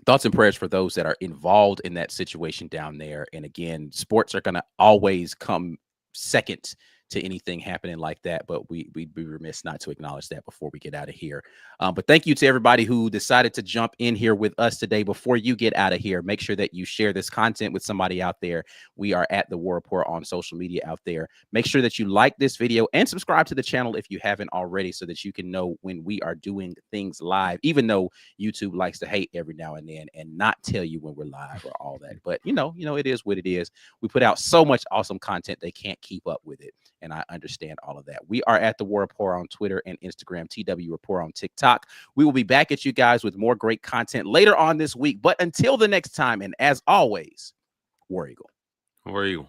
thoughts and prayers for those that are involved in that situation down there. And again, sports are going to always come second to anything happening like that, but we'd be remiss not to acknowledge that before we get out of here. But thank you to everybody who decided to jump in here with us today. Before you get out of here, make sure that you share this content with somebody out there. We are at The War Report on social media out there. Make sure that you like this video and subscribe to the channel if you haven't already, so that you can know when we are doing things live, even though YouTube likes to hate every now and then and not tell you when we're live or all that. But you know, it is what it is. We put out so much awesome content, they can't keep up with it. And I understand all of that. We are at The War Report on Twitter and Instagram, TW Report on TikTok. We will be back at you guys with more great content later on this week. But until the next time, and as always, War Eagle. War Eagle.